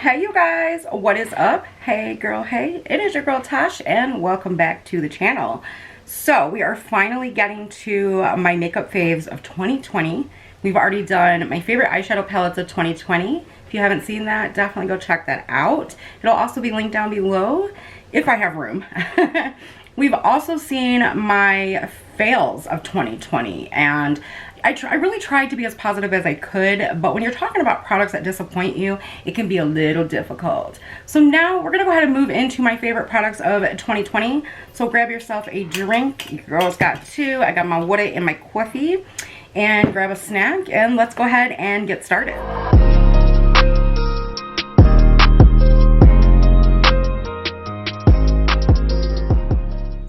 Hey you guys, what is up? Hey girl, hey, it is your girl Tash and welcome back to the channel. So we are finally getting to my makeup faves of 2020. We've already done my favorite eyeshadow palettes of 2020. If you haven't seen that, definitely go check that out. It'll also be linked down below if I have room. We've also seen my fails of 2020, and I really tried to be as positive as I could, but when you're talking about products that disappoint you, it can be a little difficult. So now we're gonna go ahead and move into my favorite products of 2020. So grab yourself a drink. Your girl's got two. I got my water and my coffee, and grab a snack, and let's go ahead and get started.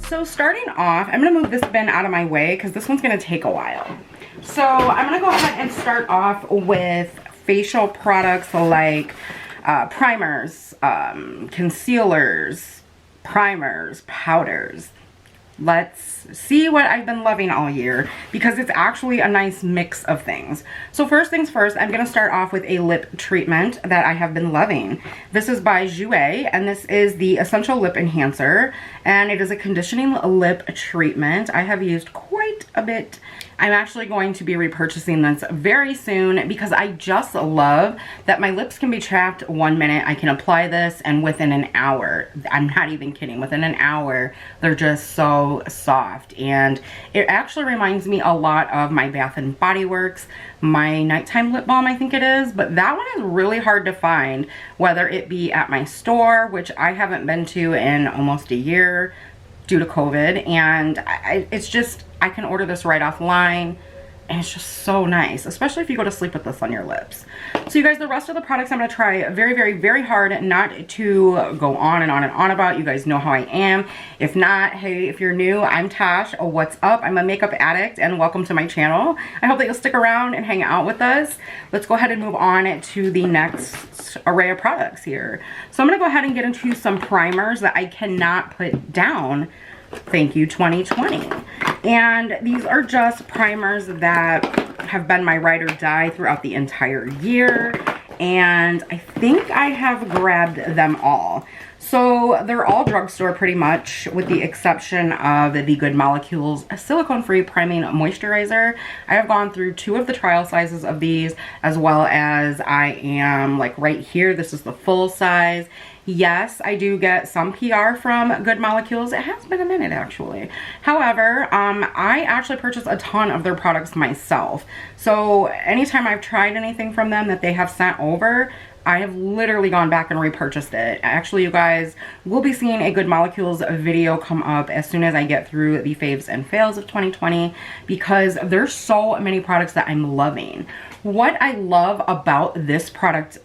So starting off, I'm gonna move this bin out of my way because this one's gonna take a while. So I'm gonna go ahead and start off with facial products like primers, concealers, primers, powders. Let's see what I've been loving all year because it's actually a nice mix of things. So first things first, I'm going to start off with a lip treatment that I have been loving. This is by Jouer, and this is the Essential Lip Enhancer, and it is a conditioning lip treatment. I have used quite a bit. I'm actually going to be repurchasing this very soon because I just love that my lips can be chapped 1 minute. I can apply this and within an hour, I'm not even kidding, within an hour, they're just so soft. And it actually reminds me a lot of my Bath and Body Works, my nighttime lip balm, I think it is. But that one is really hard to find, whether it be at my store, which I haven't been to in almost a year due to COVID, and it's just, I can order this right offline, and it's just so nice, especially if you go to sleep with this on your lips. So you guys, the rest of the products I'm going to try very hard not to go on and on and on about. You guys know how I am. If not, hey, if you're new, I'm Tash. Oh, what's up? I'm a makeup addict, and welcome to my channel. I hope that you'll stick around and hang out with us. Let's go ahead and move on to the next array of products here. So I'm going to go ahead and get into some primers that I cannot put down. Thank you 2020. And these are just primers that have been my ride or die throughout the entire year, and I think I have grabbed them all. So they're all drugstore pretty much, with the exception of the Good Molecules silicone-free priming moisturizer. I have gone through 2 of the trial sizes of these, as well as I am like right here. This is the full size. Yes, I do get some PR from Good Molecules. It has been a minute actually. However, I actually purchase a ton of their products myself. So anytime I've tried anything from them that they have sent over, I have literally gone back and repurchased it. Actually, you guys will be seeing a Good Molecules video come up as soon as I get through the faves and fails of 2020, because there's so many products that I'm loving. What I love about this product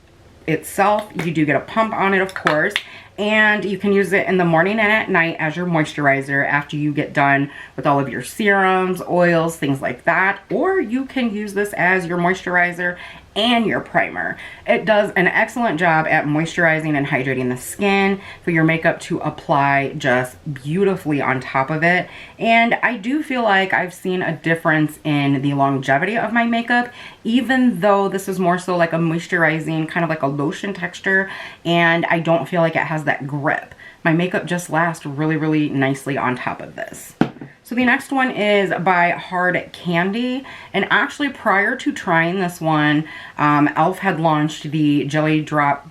itself, you do get a pump on it, of course, and you can use it in the morning and at night as your moisturizer after you get done with all of your serums, oils, things like that. Or you can use this as your moisturizer and your primer. It does an excellent job at moisturizing and hydrating the skin for your makeup to apply just beautifully on top of it. And I do feel like I've seen a difference in the longevity of my makeup, even though this is more so like a moisturizing, kind of like a lotion texture, and I don't feel like it has that grip. My makeup just lasts really nicely on top of this. So the next one is by Hard Candy, and actually prior to trying this one, e.l.f. had launched the Jelly Drop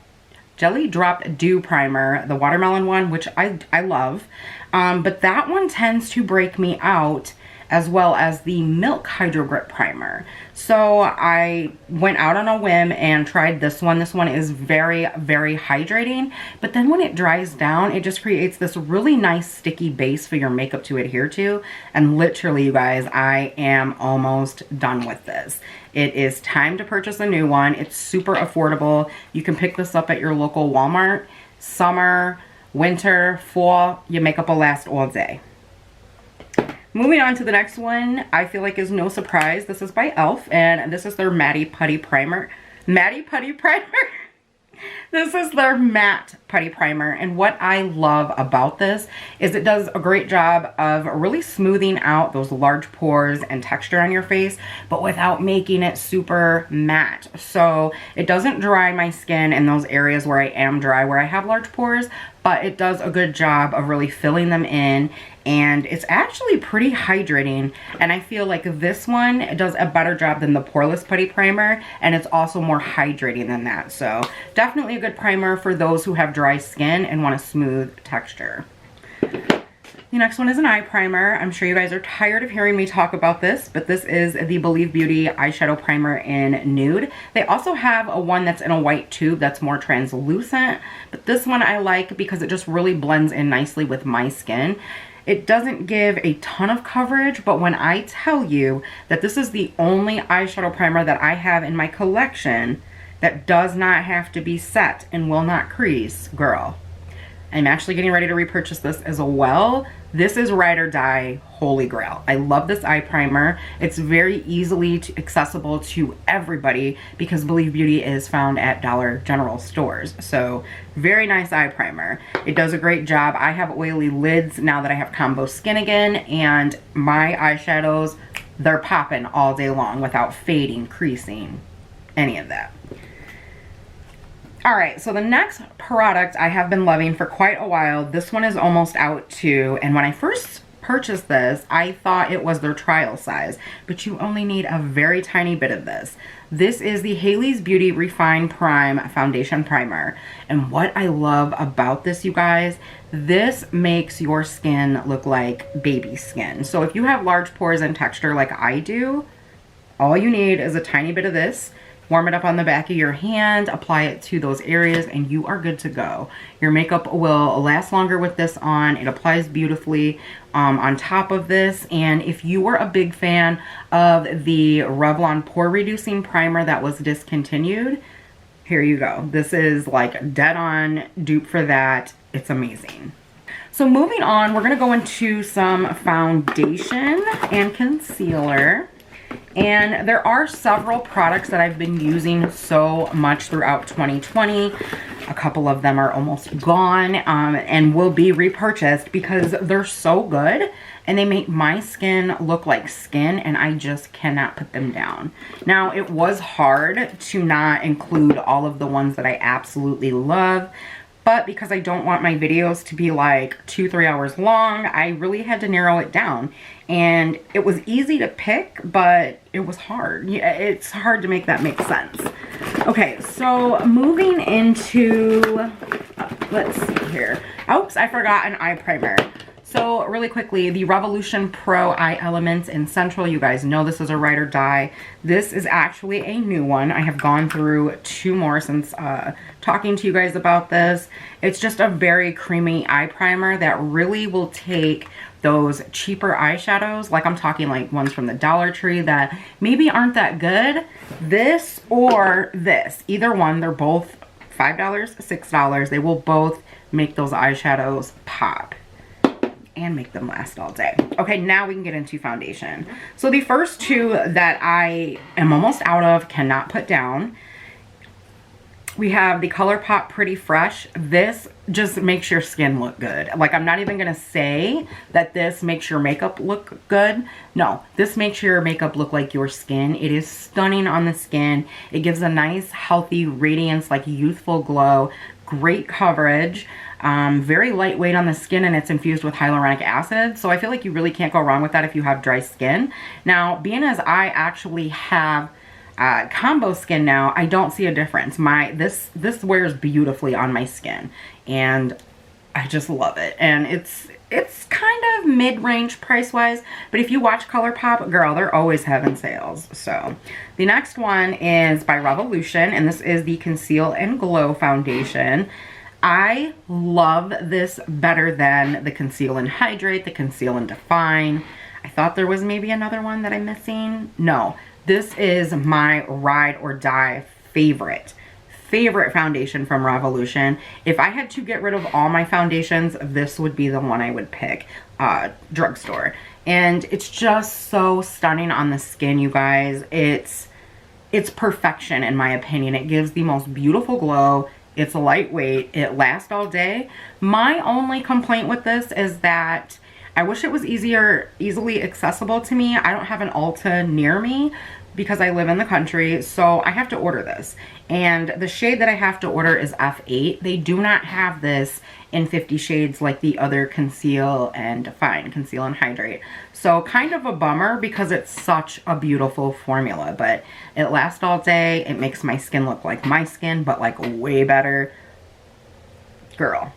Dew Primer, the watermelon one, which I love, but that one tends to break me out, as well as the Milk Hydro Grip Primer. So I went out on a whim and tried this one. This one is very hydrating, but then when it dries down, it just creates this really nice sticky base for your makeup to adhere to. And literally, you guys, I am almost done with this. It is time to purchase a new one. It's super affordable. You can pick this up at your local Walmart. Summer, winter, fall, your makeup will last all day. Moving on to the next one, I feel like is no surprise. This is by e.l.f. and this is their Putty Primer. This is their matte putty primer, and what I love about this is it does a great job of really smoothing out those large pores and texture on your face, but without making it super matte. So it doesn't dry my skin in those areas where I am dry, where I have large pores, but it does a good job of really filling them in, and it's actually pretty hydrating. And I feel like this one does a better job than the poreless putty primer, and it's also more hydrating than that. So definitely a good primer for those who have dry skin and want a smooth texture. The next one is an eye primer. I'm sure you guys are tired of hearing me talk about this, but this is the Believe Beauty eyeshadow primer in nude. They also have a one that's in a white tube that's more translucent, but this one I like because it just really blends in nicely with my skin. It doesn't give a ton of coverage, but when I tell you that this is the only eyeshadow primer that I have in my collection that does not have to be set and will not crease, girl, I'm actually getting ready to repurchase this as well. This is ride or die, holy grail. I love this eye primer. It's very easily accessible to everybody because Believe Beauty is found at Dollar General stores. So very nice eye primer. It does a great job. I have oily lids now that I have combo skin again, and my eyeshadows, they're popping all day long without fading, creasing, any of that. All right, so the next product I have been loving for quite a while. This one is almost out too, and when I first purchased this, I thought it was their trial size, but you only need a very tiny bit of this. This is the Hailey's Beauty Refine Prime Foundation Primer, and what I love about this, you guys, this makes your skin look like baby skin. So if you have large pores and texture like I do, all you need is a tiny bit of this. Warm it up on the back of your hand, apply it to those areas, and you are good to go. Your makeup will last longer with this on. It applies beautifully on top of this. And if you were a big fan of the Revlon Pore Reducing Primer that was discontinued, here you go. This is like dead on dupe for that. It's amazing. So moving on, we're gonna go into some foundation and concealer. And there are several products that I've been using so much throughout 2020. A couple of them are almost gone and will be repurchased because they're so good and they make my skin look like skin, and I just cannot put them down. Now, it was hard to not include all of the ones that I absolutely love, but because I don't want my videos to be like 2-3 hours long, I really had to narrow it down. And it was easy to pick, but it was hard. It's hard to make that make sense. Okay, so moving into, let's see here. Oops, I forgot an eye primer. So really quickly, the Revolution Pro Eye Elements in Central. You guys know this is a ride or die. This is actually a new one. I have gone through 2 more since talking to you guys about this. It's just a very creamy eye primer that really will take those cheaper eyeshadows, like I'm talking like ones from the Dollar Tree that maybe aren't that good. This or this, either one, they're both $5, $6. They will both make those eyeshadows pop and make them last all day. Okay, now we can get into foundation. So the first 2 that I am almost out of, cannot put down. We have the Colourpop Pretty Fresh. This just makes your skin look good. Like, I'm not even gonna say that this makes your makeup look good. No, this makes your makeup look like your skin. It is stunning on the skin. It gives a nice, healthy radiance, like youthful glow. Great coverage. Very lightweight on the skin, and it's infused with hyaluronic acid. So I feel like you really can't go wrong with that if you have dry skin. Now, being as I actually have combo skin now, I don't see a difference. This wears beautifully on my skin, and I just love it. And it's kind of mid-range price-wise, but if you watch Colourpop, girl, they're always having sales. So the next one is by Revolution, and this is the Conceal and Glow Foundation. I love this better than the Conceal and Hydrate, the Conceal and Define. I thought there was maybe another one that I'm missing. No, this is my ride or die favorite foundation from Revolution. If I had to get rid of all my foundations, this would be the one I would pick, drugstore. And it's just so stunning on the skin, you guys. It's perfection in my opinion. It gives the most beautiful glow. It's lightweight. It lasts all day. My only complaint with this is that I wish it was easily accessible to me. I don't have an Ulta near me because I live in the country, so I have to order this. And the shade that I have to order is F8. They do not have this in 50 shades like the other Conceal and Define, Conceal and Hydrate. So kind of a bummer because it's such a beautiful formula, but it lasts all day. It makes my skin look like my skin, but like way better. Girl.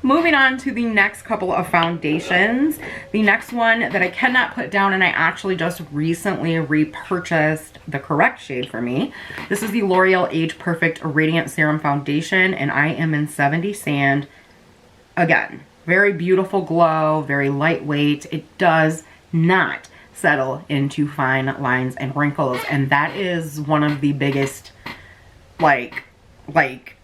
Moving on to the next couple of foundations. The next one that I cannot put down, and I actually just recently repurchased the correct shade for me. This is the L'Oreal Age Perfect Radiant Serum Foundation, and I am in 70 Sand. Again, very beautiful glow, very lightweight. It does not settle into fine lines and wrinkles, and that is one of the biggest like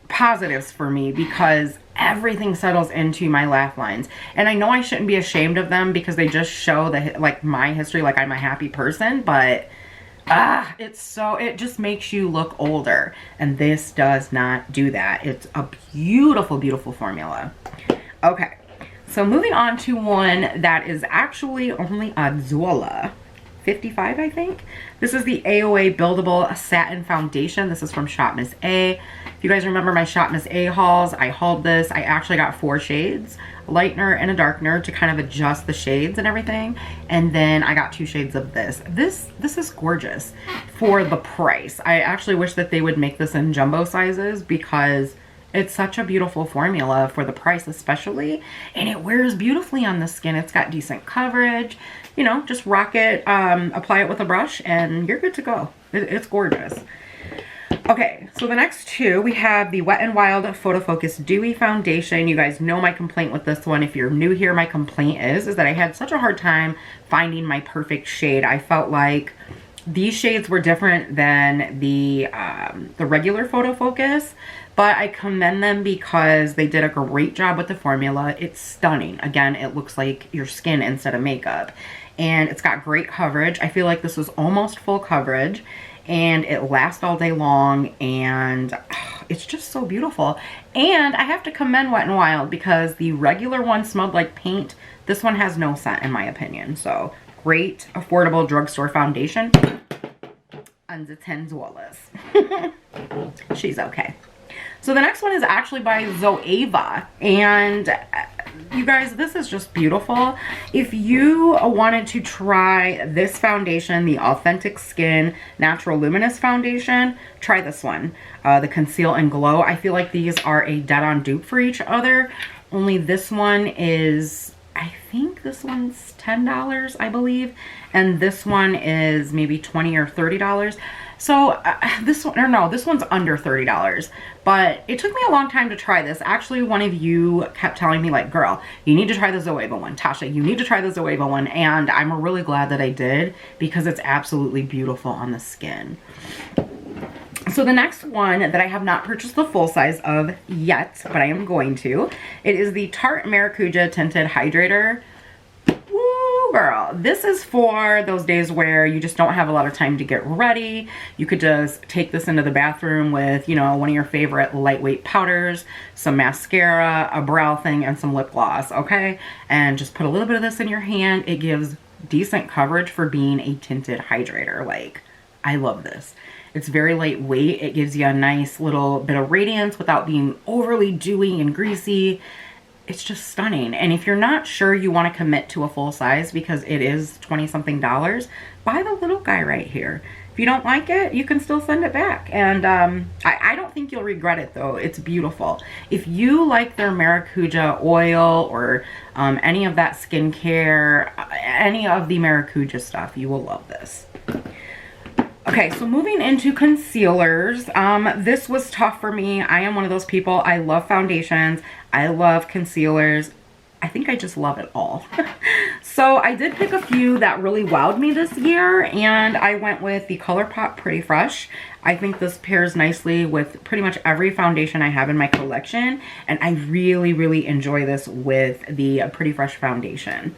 positives for me, because everything settles into my laugh lines. And I know I shouldn't be ashamed of them because they just show the like my history, like I'm a happy person, but it just makes you look older, and this does not do that. It's a beautiful, beautiful formula. Okay, so moving on to one that is actually only a $55, I think. This is the AOA Buildable Satin Foundation. This is from Shop Miss A. If you guys remember my Shop Miss A hauls, I hauled this. I actually got 4 shades, a lightener and a darkener to kind of adjust the shades and everything. And then I got 2 shades of this. This is gorgeous for the price. I actually wish that they would make this in jumbo sizes because it's such a beautiful formula for the price especially. And it wears beautifully on the skin. It's got decent coverage. You know, just rock it, apply it with a brush, and you're good to go. It's gorgeous. Okay, so the next two, we have the Wet n Wild Photo Focus Dewy Foundation. You guys know my complaint with this one. If you're new here, my complaint is that I had such a hard time finding my perfect shade. I felt like these shades were different than the regular Photo Focus, but I commend them because they did a great job with the formula. It's stunning. Again, it looks like your skin instead of makeup. And it's got great coverage. I feel like this was almost full coverage, and it lasts all day long, and it's just so beautiful. And I have to commend Wet n Wild because the regular one smelled like paint. This one has no scent in my opinion. So great, affordable drugstore foundation. Under $10. She's okay. So the next one is actually by Zoeva, and you guys, this is just beautiful. If you wanted to try this foundation, the Authentic Skin Natural Luminous Foundation, try this one, the Conceal and Glow. I feel like these are a dead-on dupe for each other, only this one is, I think this one's $10, I believe, and this one is maybe $20 or $30. So this one, or no, this one's under $30, but it took me a long time to try this. Actually, one of you kept telling me like, girl, you need to try the Zoeva one. Tasha, you need to try the Zoeva one. And I'm really glad that I did because it's absolutely beautiful on the skin. So the next one that I have not purchased the full size of yet, but I am going to, it is the Tarte Maracuja Tinted Hydrator. Woo, girl. This is for those days where you just don't have a lot of time to get ready. You could just take this into the bathroom with, you know, one of your favorite lightweight powders, some mascara, a brow thing, and some lip gloss, okay? And just put a little bit of this in your hand. It gives decent coverage for being a tinted hydrator. Like, I love this. It's very lightweight. It gives you a nice little bit of radiance without being overly dewy and greasy. It's just stunning. And if you're not sure you want to commit to a full size because it is $20-something, buy the little guy right here. If you don't like it, you can still send it back. And I don't think you'll regret it though. It's beautiful. If you like their Maracuja oil or any of that skincare, any of the Maracuja stuff, you will love this. Okay, so moving into concealers, this was tough for me. I am one of those people, I love foundations, I love concealers, I think I just love it all. So I did pick a few that really wowed me this year, and I went with the Colourpop Pretty Fresh. I think this pairs nicely with pretty much every foundation I have in my collection, and I really, really enjoy this with the Pretty Fresh foundation.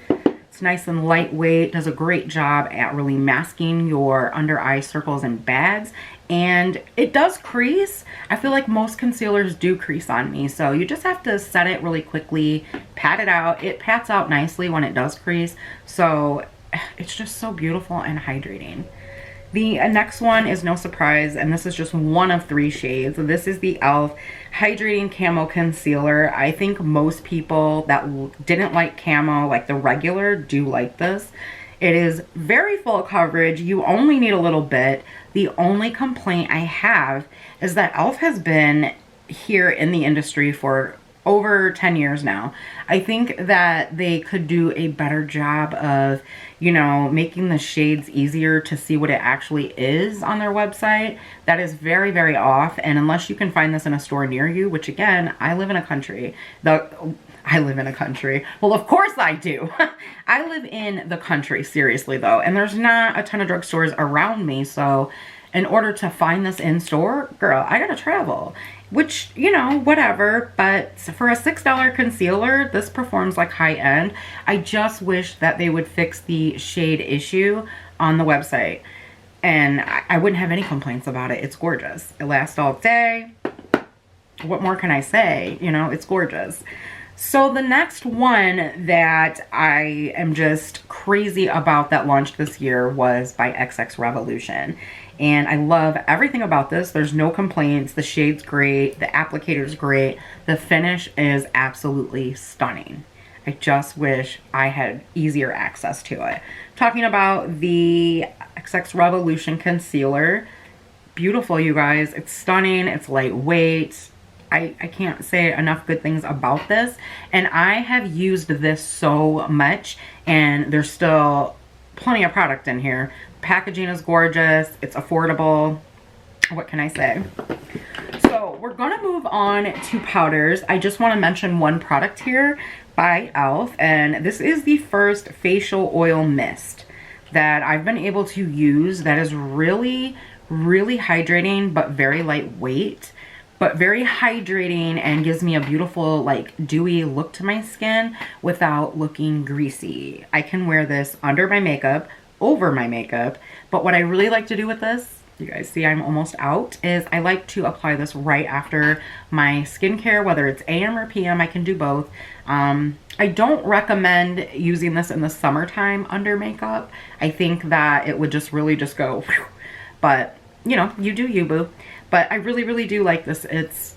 It's nice and lightweight, does a great job at really masking your under eye circles and bags. And it does crease. I feel like most concealers do crease on me. So you just have to set it really quickly, pat it out. It pats out nicely when it does crease. So it's just so beautiful and hydrating. The next one is no surprise, and this is just one of 3 shades. This is the e.l.f. Hydrating Camo Concealer. I think most people that didn't like camo, like the regular, do like this. It is very full coverage. You only need a little bit. The only complaint I have is that e.l.f. has been here in the industry for over 10 years now. I think that they could do a better job of, you know, making the shades easier to see what it actually is on their website. That is very, very off. And unless you can find this in a store near you, which again, I live in a country. I live in a country. Well, of course I do. I live in the country, seriously though. And there's not a ton of drugstores around me. So in order to find this in store, girl, I gotta travel. Which, you know, whatever, but for a $6 concealer, this performs like high end. I just wish that they would fix the shade issue on the website. And I wouldn't have any complaints about it. It's gorgeous. It lasts all day. What more can I say? You know, it's gorgeous. So the next one that I am just crazy about that launched this year was by XX Revolution. And I love everything about this. There's no complaints. The shade's great. The applicator's great. The finish is absolutely stunning. I just wish I had easier access to it. Talking about the XX Revolution Concealer. Beautiful, you guys. It's stunning. It's lightweight. I can't say enough good things about this. And I have used this so much, and there's still plenty of product in here. Packaging is gorgeous. It's affordable. What can I say? So we're gonna move on to powders. I just want to mention one product here by e.l.f. and this is the first facial oil mist that I've been able to use that is really, really hydrating, but very lightweight, but very hydrating, and gives me a beautiful, like, dewy look to my skin without looking greasy. I can wear this under my makeup, over my makeup, but what I really like to do with this, you guys see I'm almost out, is I like to apply this right after my skincare, whether it's AM or PM. I can do both. I don't recommend using this in the summertime under makeup. I think that it would just really just go whew. But you know, you do you, boo. But I really, really do like this. It's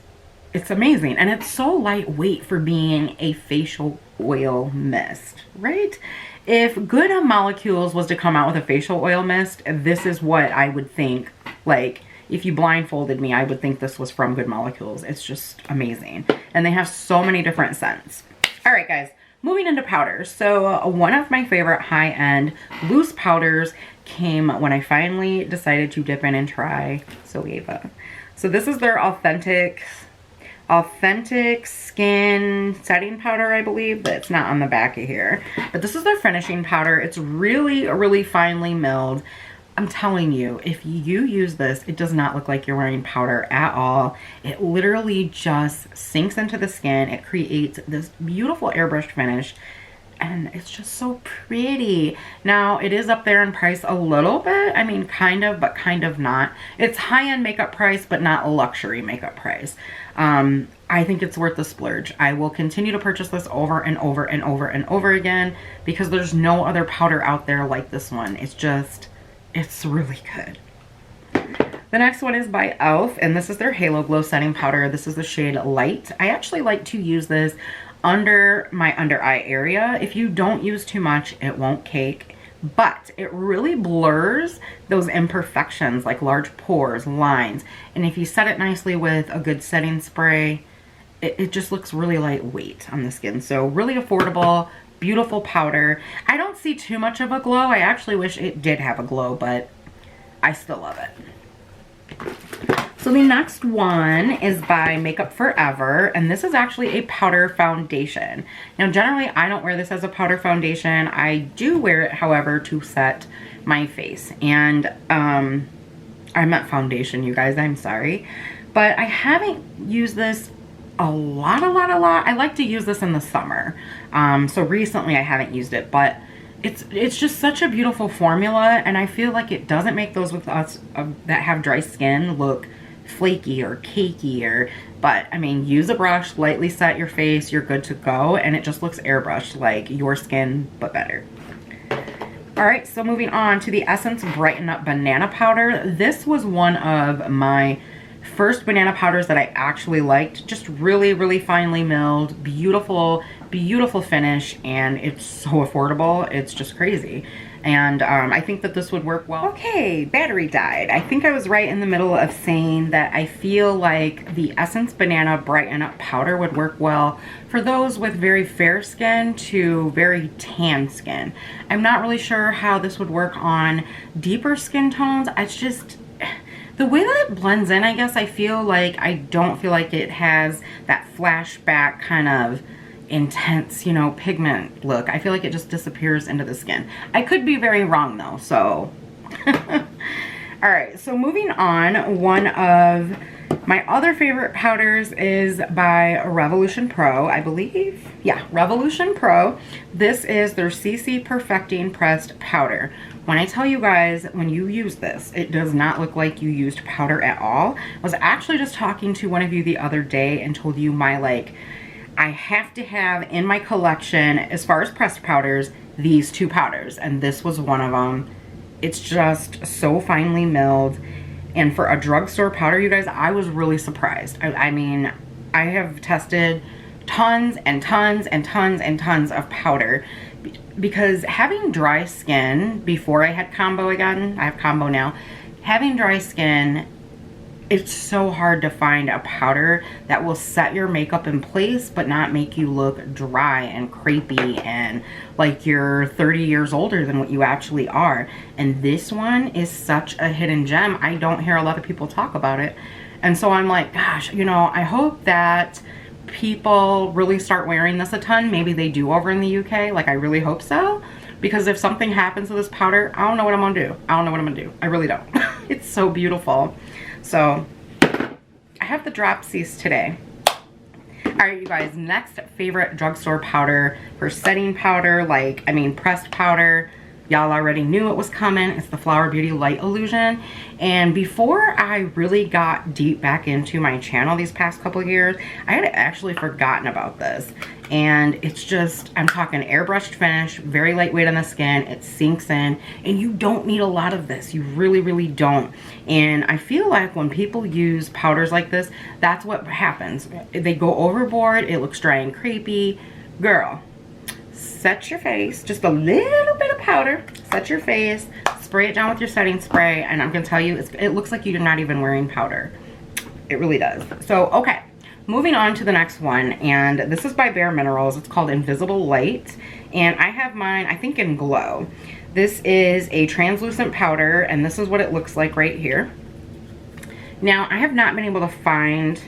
amazing, and it's so lightweight for being a facial oil mist, right? If Good Molecules was to come out with a facial oil mist, this is what I would think. Like, if you blindfolded me, I would think this was from Good Molecules. It's just amazing. And they have so many different scents. All right, guys, moving into powders. So one of my favorite high-end loose powders came when I finally decided to dip in and try Zoeva. So this is their authentic skin setting powder, I believe, but it's not on the back of here. But this is their finishing powder. It's really, really finely milled. I'm telling you, if you use this, it does not look like you're wearing powder at all. It literally just sinks into the skin. It creates this beautiful airbrushed finish, and it's just so pretty. Now, it is up there in price a little bit. I mean, kind of, but kind of not. It's high-end makeup price, but not luxury makeup price. I think it's worth the splurge. I will continue to purchase this over and over and over and over again because there's no other powder out there like this one. It's really good. The next one is by e.l.f. and this is their Halo Glow Setting Powder. This is the shade Light. I actually like to use this under my under eye area. If you don't use too much, it won't cake, but it really blurs those imperfections like large pores, lines, and if you set it nicely with a good setting spray, it just looks really lightweight on the skin. So really affordable, beautiful powder. I don't see too much of a glow. I actually wish it did have a glow, but I still love it. So the next one is by Makeup Forever, and this is actually a powder foundation. Now, generally, I don't wear this as a powder foundation. I do wear it, however, to set my face. And I meant foundation, you guys. I'm sorry. But I haven't used this a lot. I like to use this in the summer. So recently I haven't used it, but it's just such a beautiful formula, and I feel like it doesn't make those with us that have dry skin look flaky or cakey, or but I mean, use a brush, lightly set your face, you're good to go, and it just looks airbrushed like your skin but better. All right, so moving on to the Essence Brighten Up Banana Powder. This was one of my first banana powders that I actually liked. Just really, really finely milled, beautiful, beautiful finish, and it's so affordable. It's just crazy. And I think that this would work well. Okay, battery died. I think I was right in the middle of saying that I feel like the Essence Banana Brighten Up Powder would work well for those with very fair skin to very tan skin. I'm not really sure how this would work on deeper skin tones. It's just, the way that it blends in, I guess, I feel like I don't feel like it has that flashback kind of intense, you know, pigment look. I feel like it just disappears into the skin. I could be very wrong though, so. All right, so moving on, one of my other favorite powders is by Revolution Pro, I believe. Yeah, Revolution Pro. This is their CC Perfecting Pressed Powder. When I tell you guys, when you use this, it does not look like you used powder at all. I was actually just talking to one of you the other day and told you my, like, I have to have in my collection, as far as pressed powders, these two powders, and this was one of them. It's just so finely milled, and for a drugstore powder, you guys, I was really surprised. I mean, I have tested tons and tons and tons and tons of powder because having dry skin before I had combo again, I have combo now, having dry skin, it's so hard to find a powder that will set your makeup in place but not make you look dry and crepey and like you're 30 years older than what you actually are. And this one is such a hidden gem. I don't hear a lot of people talk about it. And so I'm like, gosh, you know, I hope that people really start wearing this a ton. Maybe they do over in the UK. Like, I really hope so. Because if something happens to this powder, I don't know what I'm gonna do. I don't know what I'm gonna do. I really don't. It's so beautiful. So I have the dropsies today. All right, you guys, next favorite drugstore powder for setting powder, like, I mean, pressed powder. Y'all already knew it was coming. It's the Flower Beauty Light Illusion. And before I really got deep back into my channel these past couple of years, I had actually forgotten about this. And it's just, I'm talking airbrushed finish, very lightweight on the skin. It sinks in, and you don't need a lot of this. You really, really don't. And I feel like when people use powders like this, that's what happens. They go overboard. It looks dry and creepy. Girl, set your face, just a little bit of powder, set your face, spray it down with your setting spray, and I'm gonna tell you, it looks like you're not even wearing powder. It really does. So, okay, moving on to the next one, and this is by Bare Minerals. It's called Invisible Light, and I have mine, I think, in Glow. This is a translucent powder, and this is what it looks like right here. Now, I have not been able to find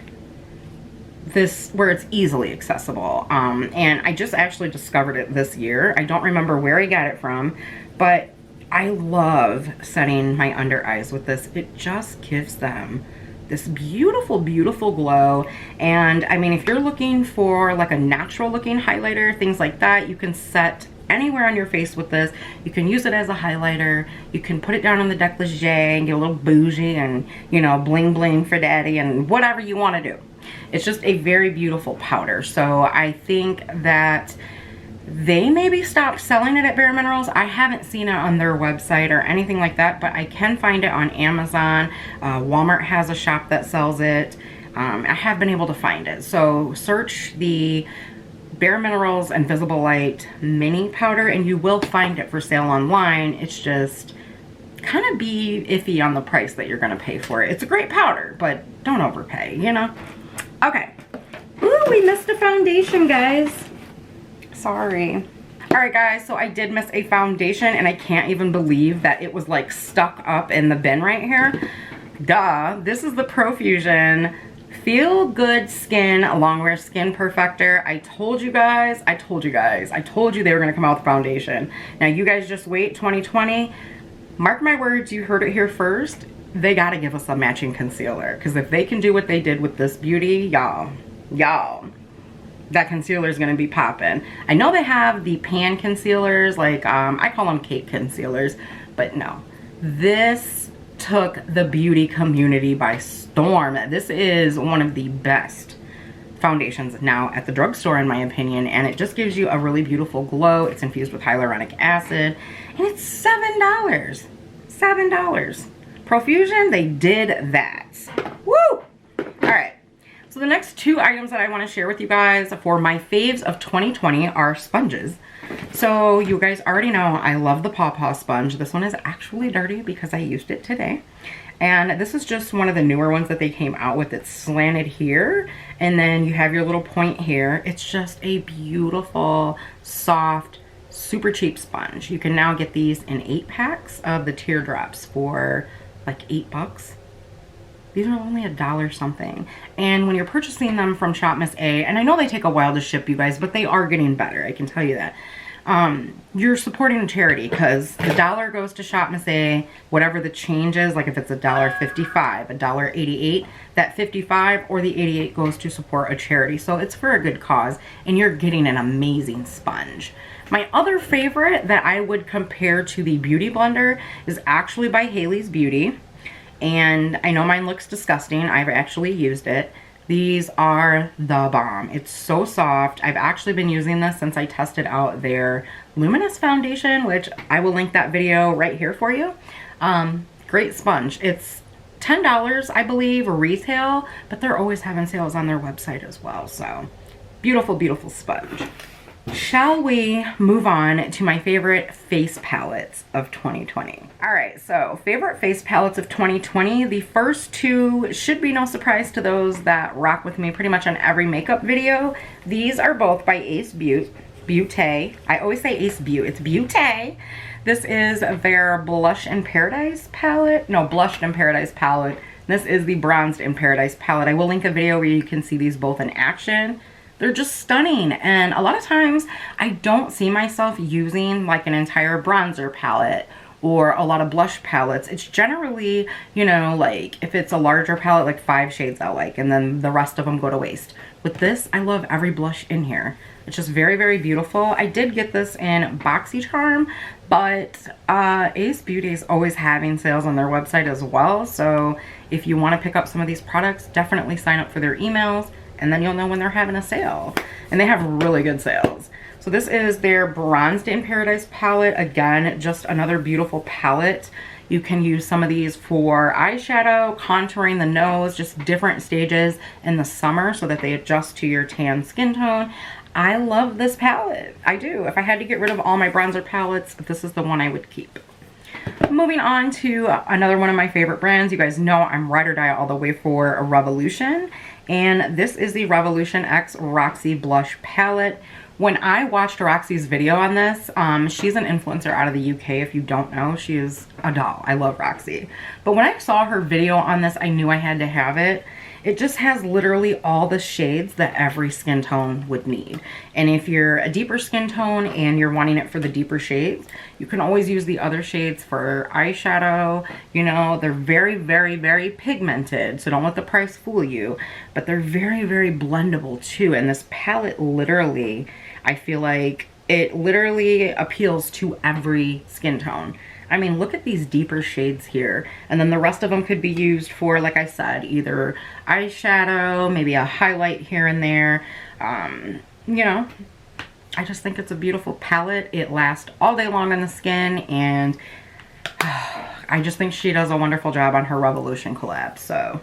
this where it's easily accessible, and I just actually discovered it this year. I don't remember where I got it from, but I love setting my under eyes with this. It just gives them this beautiful, beautiful glow. And I mean, if you're looking for like a natural looking highlighter, things like that, you can set anywhere on your face with this. You can use it as a highlighter. You can put it down on the décolleté and get a little bougie and, you know, bling bling for daddy and whatever you want to do. It's just a very beautiful powder. So I think that they maybe stopped selling it at Bare Minerals. I haven't seen it on their website or anything like that, but I can find it on Amazon. Walmart has a shop that sells it. I have been able to find it. So search the Bare Minerals Invisible Light mini powder and you will find it for sale online. It's just kind of be iffy on the price that you're going to pay for it. It's a great powder, but don't overpay, you know? Okay. Ooh, we missed a foundation, guys. Sorry. All right, guys, so I did miss a foundation, and I can't even believe that it was like stuck up in the bin right here. Duh. This is the Profusion Feel Good Skin Longwear Skin Perfector. I told you guys they were gonna come out with foundation. Now you guys just wait, 2020. Mark my words, you heard it here first. They gotta give us a matching concealer, because if they can do what they did with this beauty, y'all, that concealer is going to be popping. I know they have the pan concealers, like I call them cake concealers, but no, this took the beauty community by storm. This is one of the best foundations now at the drugstore, in my opinion, and it just gives you a really beautiful glow. It's infused with hyaluronic acid, and it's $7. $7. Profusion, they did that. Woo! All right. So the next two items that I want to share with you guys for my faves of 2020 are sponges. So you guys already know I love the Paw Paw sponge. This one is actually dirty because I used it today. And this is just one of the newer ones that they came out with. It's slanted here, and then you have your little point here. It's just a beautiful, soft, super cheap sponge. You can now get these in 8 packs of the teardrops for like $8. These are only $1 something. And when you're purchasing them from Shop Miss A, and I know they take a while to ship, you guys, but they are getting better, I can tell you that. You're supporting a charity, because the dollar goes to Shop Miss A, whatever the change is, like if it's $1.55, $1.88, that 55 or the 88 goes to support a charity. So it's for a good cause, and you're getting an amazing sponge. My other favorite that I would compare to the Beauty Blender is actually by Haley's Beauty. And I know mine looks disgusting. I've actually used it. These are the bomb. It's so soft. I've actually been using this since I tested out their Luminous foundation, which I will link that video right here for you. Great sponge. It's $10, I believe, retail, but they're always having sales on their website as well. So beautiful, beautiful sponge. Shall we move on to my favorite face palettes of 2020? All right, so favorite face palettes of 2020. The first two should be no surprise to those that rock with me pretty much on every makeup video. These are both by Ace Beauté. I always say Ace Beauty, it's Beauté. This is their Blush in Paradise palette. No, Blushed in Paradise palette. This is the Bronzed in Paradise palette. I will link a video where you can see these both in action. They're just stunning, and a lot of times I don't see myself using like an entire bronzer palette or a lot of blush palettes. It's generally, you know, like if it's a larger palette, like 5 shades I like, and then the rest of them go to waste. With this, I love every blush in here. It's just very, very beautiful. I did get this in BoxyCharm, but Ace Beauty is always having sales on their website as well. So if you want to pick up some of these products, definitely sign up for their emails, and then you'll know when they're having a sale. And they have really good sales. So this is their Bronzed in Paradise palette. Again, just another beautiful palette. You can use some of these for eyeshadow, contouring the nose, just different stages in the summer so that they adjust to your tan skin tone. I love this palette. I do. If I had to get rid of all my bronzer palettes, this is the one I would keep. Moving on to another one of my favorite brands. You guys know I'm ride or die all the way for a Revolution. And this is the Revolution X Roxy Blush Palette. When I watched Roxy's video on this, she's an influencer out of the UK. If you don't know, she is a doll. I love Roxy. But when I saw her video on this, I knew I had to have it. It just has literally all the shades that every skin tone would need. And if you're a deeper skin tone and you're wanting it for the deeper shades, you can always use the other shades for eyeshadow. You know, they're very, very, very pigmented, so don't let the price fool you. But they're very, very blendable too. And this palette literally, I feel like it literally appeals to every skin tone. I mean, look at these deeper shades here. And then the rest of them could be used for, like I said, either eyeshadow, maybe a highlight here and there. You know, I just think it's a beautiful palette. It lasts all day long on the skin, and I just think she does a wonderful job on her Revolution collab. So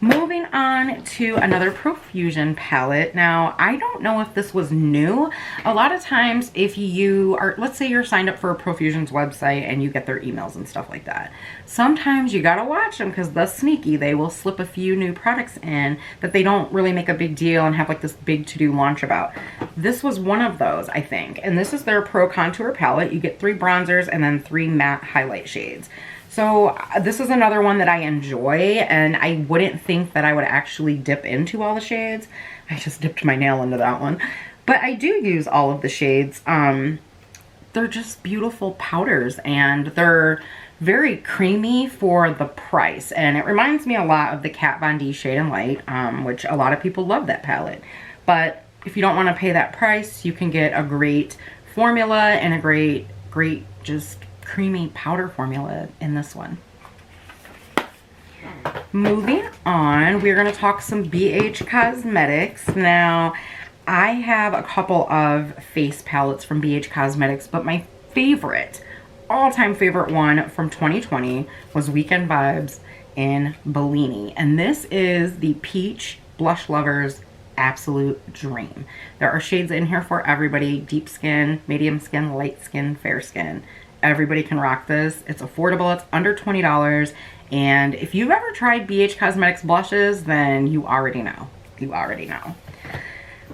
moving on to another Profusion palette. Now, I don't know if this was new. A lot of times if you are, let's say you're signed up for Profusion's website and you get their emails and stuff like that, sometimes you gotta watch them because they're sneaky. They will slip a few new products in that they don't really make a big deal and have like this big to-do launch about. This was one of those, I think. And this is their Pro Contour palette. You get 3 bronzers and then 3 matte highlight shades. So this is another one that I enjoy, and I wouldn't think that I would actually dip into all the shades. I just dipped my nail into that one. But I do use all of the shades. They're just beautiful powders, and they're very creamy for the price. And it reminds me a lot of the Kat Von D Shade and Light, which a lot of people love that palette. But if you don't want to pay that price, you can get a great formula and a great just creamy powder formula in this one. Moving on, we're going to talk some BH Cosmetics. Now, I have a couple of face palettes from BH Cosmetics, but my favorite, all-time favorite one from 2020 was Weekend Vibes in Bellini. And this is the Peach Blush Lovers absolute dream. There are shades in here for everybody: deep skin, medium skin, light skin, fair skin. Everybody can rock this. It's affordable. It's under $20. And if you've ever tried BH Cosmetics blushes, then you already know. You already know.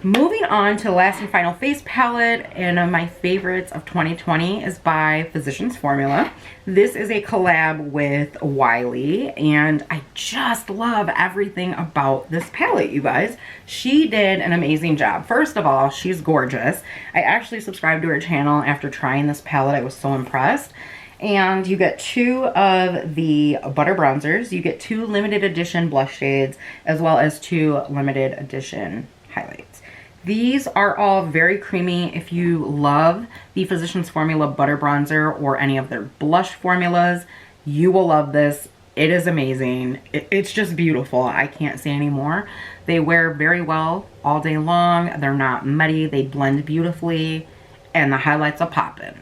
Moving on to the last and final face palette, and my favorites of 2020 is by Physicians Formula. This is a collab with Wiley, and I just love everything about this palette, you guys. She did an amazing job. First of all, she's gorgeous. I actually subscribed to her channel after trying this palette. I was so impressed. And you get 2 of the butter bronzers. You get 2 limited edition blush shades, as well as 2 limited edition highlights. These are all very creamy. If you love the Physicians Formula butter bronzer or any of their blush formulas, you will love this. It is amazing. It's just beautiful. I can't say any more. They wear very well all day long. They're not muddy. They blend beautifully. And the highlights are popping.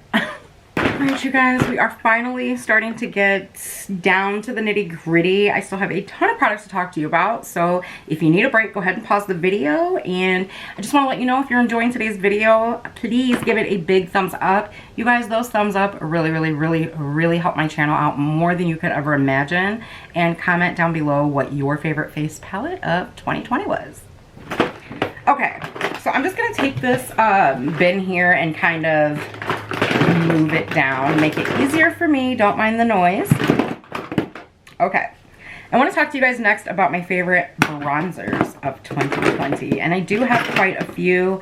Alright, you guys, we are finally starting to get down to the nitty-gritty. I still have a ton of products to talk to you about, so if you need a break, go ahead and pause the video. And I just want to let you know, if you're enjoying today's video, please give it a big thumbs up. You guys, those thumbs up really help my channel out more than you could ever imagine. And comment down below what your favorite face palette of 2020 was. Okay, so I'm just going to take this bin here and kind of move it down, make it easier for me. Don't mind the noise. Okay, I want to talk to you guys next about my favorite bronzers of 2020, and I do have quite a few.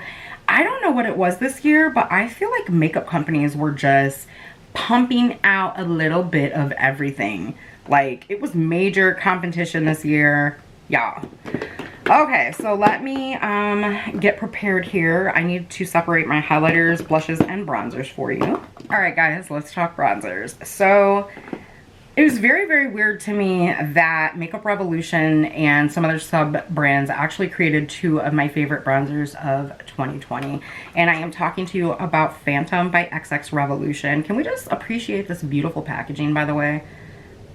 I don't know what it was this year, but I feel like makeup companies were just pumping out a little bit of everything. Like, it was major competition this year, y'all. Okay, so let me get prepared here. I need to separate my highlighters, blushes, and bronzers for you. All right, guys, let's talk bronzers. So it was very weird to me that Makeup Revolution and some other sub-brands actually created 2 of my favorite bronzers of 2020. And I am talking to you about Phantom by XX Revolution. Can we just appreciate this beautiful packaging, by the way?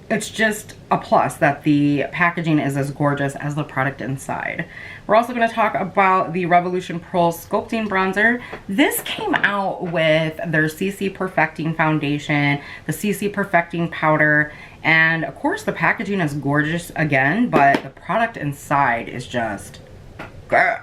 It's just a plus that the packaging is as gorgeous as the product inside. We're also going to talk about the Revolution Pearl Sculpting Bronzer. This came out with their CC Perfecting Foundation, the CC Perfecting Powder, and of course the packaging is gorgeous again, but the product inside is just, girl.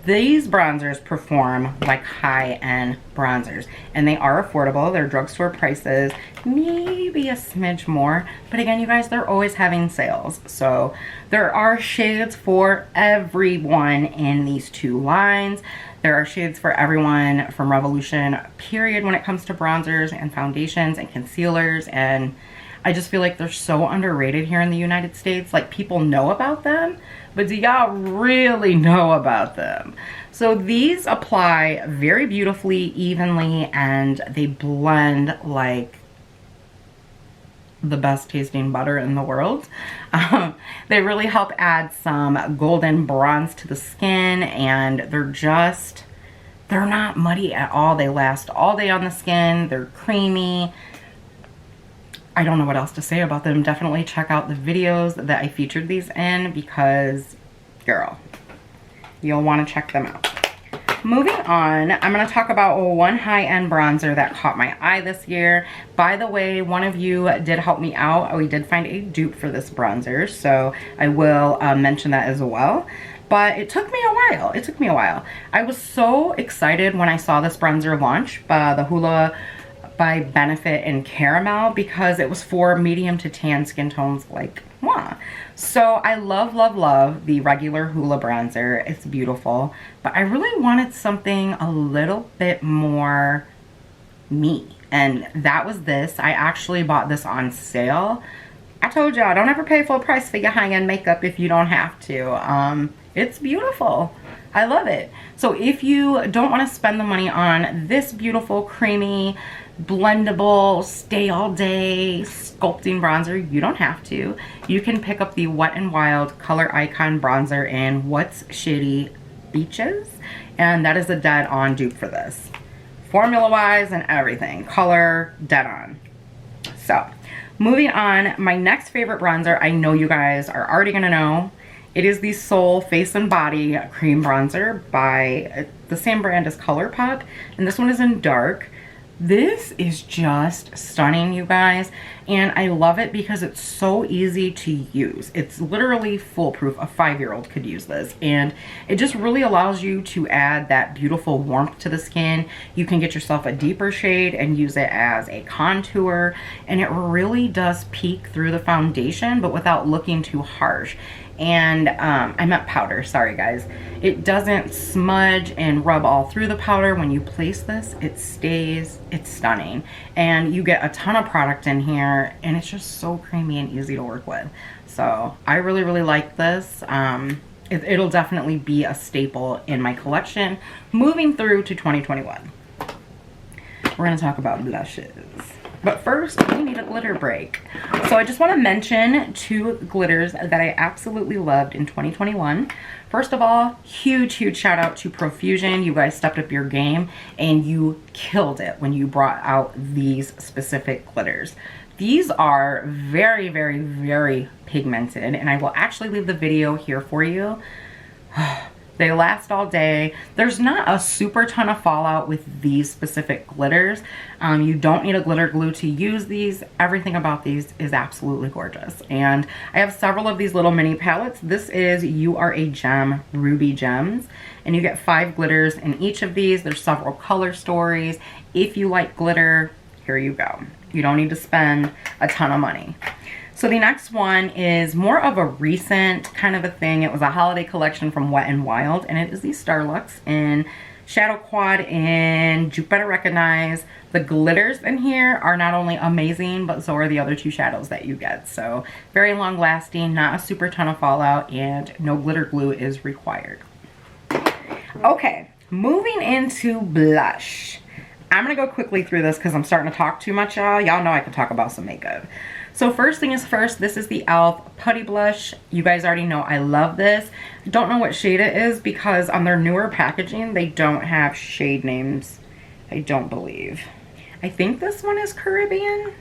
These bronzers perform like high-end bronzers, and they are affordable. They're drugstore prices, maybe a smidge more, but again, you guys, they're always having sales. So there are shades for everyone in these 2 lines. There are shades for everyone from Revolution, period, when it comes to bronzers and foundations and concealers. And I just feel like they're so underrated here in the United States. Like, people know about them, but do y'all really know about them? So these apply very beautifully, evenly, and they blend like the best tasting butter in the world. They really help add some golden bronze to the skin, and they're not muddy at all. They last all day on the skin. They're creamy. I don't know what else to say about them. Definitely check out the videos that I featured these in, because, girl, you'll want to check them out. Moving on, I'm going to talk about one high-end bronzer that caught my eye this year. By the way, one of you did help me out. We did find a dupe for this bronzer, so I will mention that as well. But it took me a while. It took me a while. I was so excited when I saw this bronzer launch by the Hoola by Benefit in Caramel, because it was for medium to tan skin tones like moi. So I love the regular Hoola bronzer. It's beautiful, but I really wanted something a little bit more me, and that was this. I actually bought this on sale. I told y'all, don't ever pay full price for your high-end makeup if you don't have to. It's beautiful. I love it. So if you don't want to spend the money on this beautiful, creamy, blendable, stay all day sculpting bronzer, you don't have to. You can pick up the Wet n Wild Color Icon Bronzer in What's Shady Beaches, and that is a dead on dupe for this. Formula wise and everything, color dead on. So moving on, my next favorite bronzer, I know you guys are already gonna know. It is the Soul Face and Body Cream Bronzer by the same brand as Colourpop, and this one is in dark. This is just stunning, you guys, and I love it because it's so easy to use. It's literally foolproof. A 5-year-old could use this, and it just really allows you to add that beautiful warmth to the skin. You can get yourself a deeper shade and use it as a contour, and it really does peek through the foundation, but without looking too harsh. And I meant powder, sorry guys. It doesn't smudge and rub all through the powder. When you place this, it stays, it's stunning. And you get a ton of product in here, and it's just so creamy and easy to work with. So I really, really like this. It'll definitely be a staple in my collection moving through to 2021. We're gonna talk about blushes. But first, we need a glitter break. So I just want to mention 2 glitters that I absolutely loved in 2021. First of all, huge, huge shout out to Profusion. You guys stepped up your game and you killed it when you brought out these specific glitters. These are very, very, very pigmented, and I will actually leave the video here for you. They last all day. There's not a super ton of fallout with these specific glitters. You don't need a glitter glue to use these. Everything about these is absolutely gorgeous. And I have several of these little mini palettes. This is You Are a Gem Ruby Gems. And you get 5 glitters in each of these. There's several color stories. If you like glitter, here you go. You don't need to spend a ton of money. So the next one is more of a recent kind of a thing. It was a holiday collection from Wet n Wild, and it is the Starlux in Shadow Quad in You Better Recognize. The glitters in here are not only amazing, but so are the other 2 shadows that you get. So very long lasting, not a super ton of fallout, and no glitter glue is required. Okay, moving into blush. I'm gonna go quickly through this because I'm starting to talk too much, y'all. Y'all know I can talk about some makeup. So first thing is first, this is the e.l.f. Putty Blush. You guys already know I love this. I don't know what shade it is because on their newer packaging, they don't have shade names, I don't believe. I think this one is Caribbean.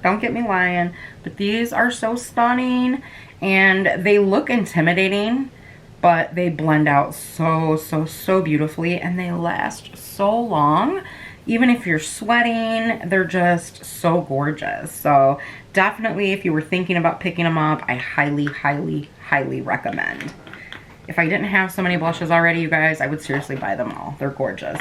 Don't get me lying, but these are so stunning and they look intimidating, but they blend out so, so, so beautifully and they last so long. Even if you're sweating, they're just so gorgeous. So definitely if you were thinking about picking them up, I highly, highly, highly recommend. If I didn't have so many blushes already, you guys, I would seriously buy them all. They're gorgeous.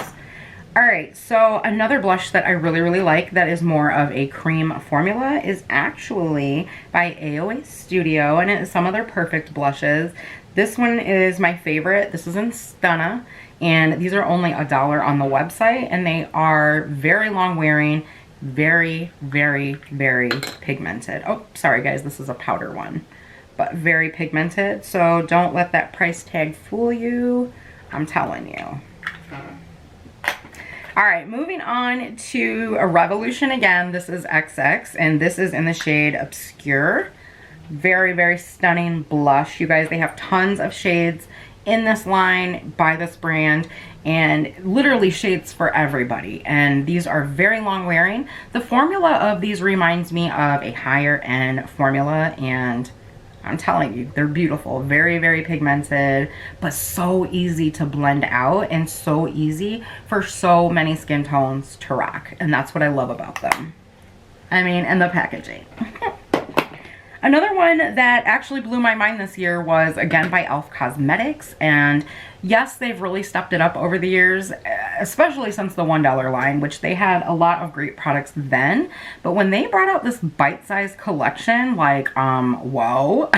All right, so another blush that I really, really like that is more of a cream formula is actually by AOA Studio, and it is some of their perfect blushes. This one is my favorite. This is in Stunna, and these are only $1 on the website, and they are very long wearing, very, very, very pigmented. Oh, sorry guys, this is a powder one, but very pigmented. So don't let that price tag fool you. I'm telling you. All right, moving on to a Revolution again. This is XX, and this is in the shade Obscure. Very, very stunning blush. You guys, they have tons of shades in this line by this brand, and literally shades for everybody. And these are very long wearing. The formula of these reminds me of a higher end formula, and I'm telling you, they're beautiful. Very, very pigmented, but so easy to blend out and so easy for so many skin tones to rock. And that's what I love about them. I mean, and the packaging. Another one that actually blew my mind this year was again by e.l.f. Cosmetics, and yes, they've really stepped it up over the years, especially since the $1 line, which they had a lot of great products then, but when they brought out this bite-sized collection, like, whoa.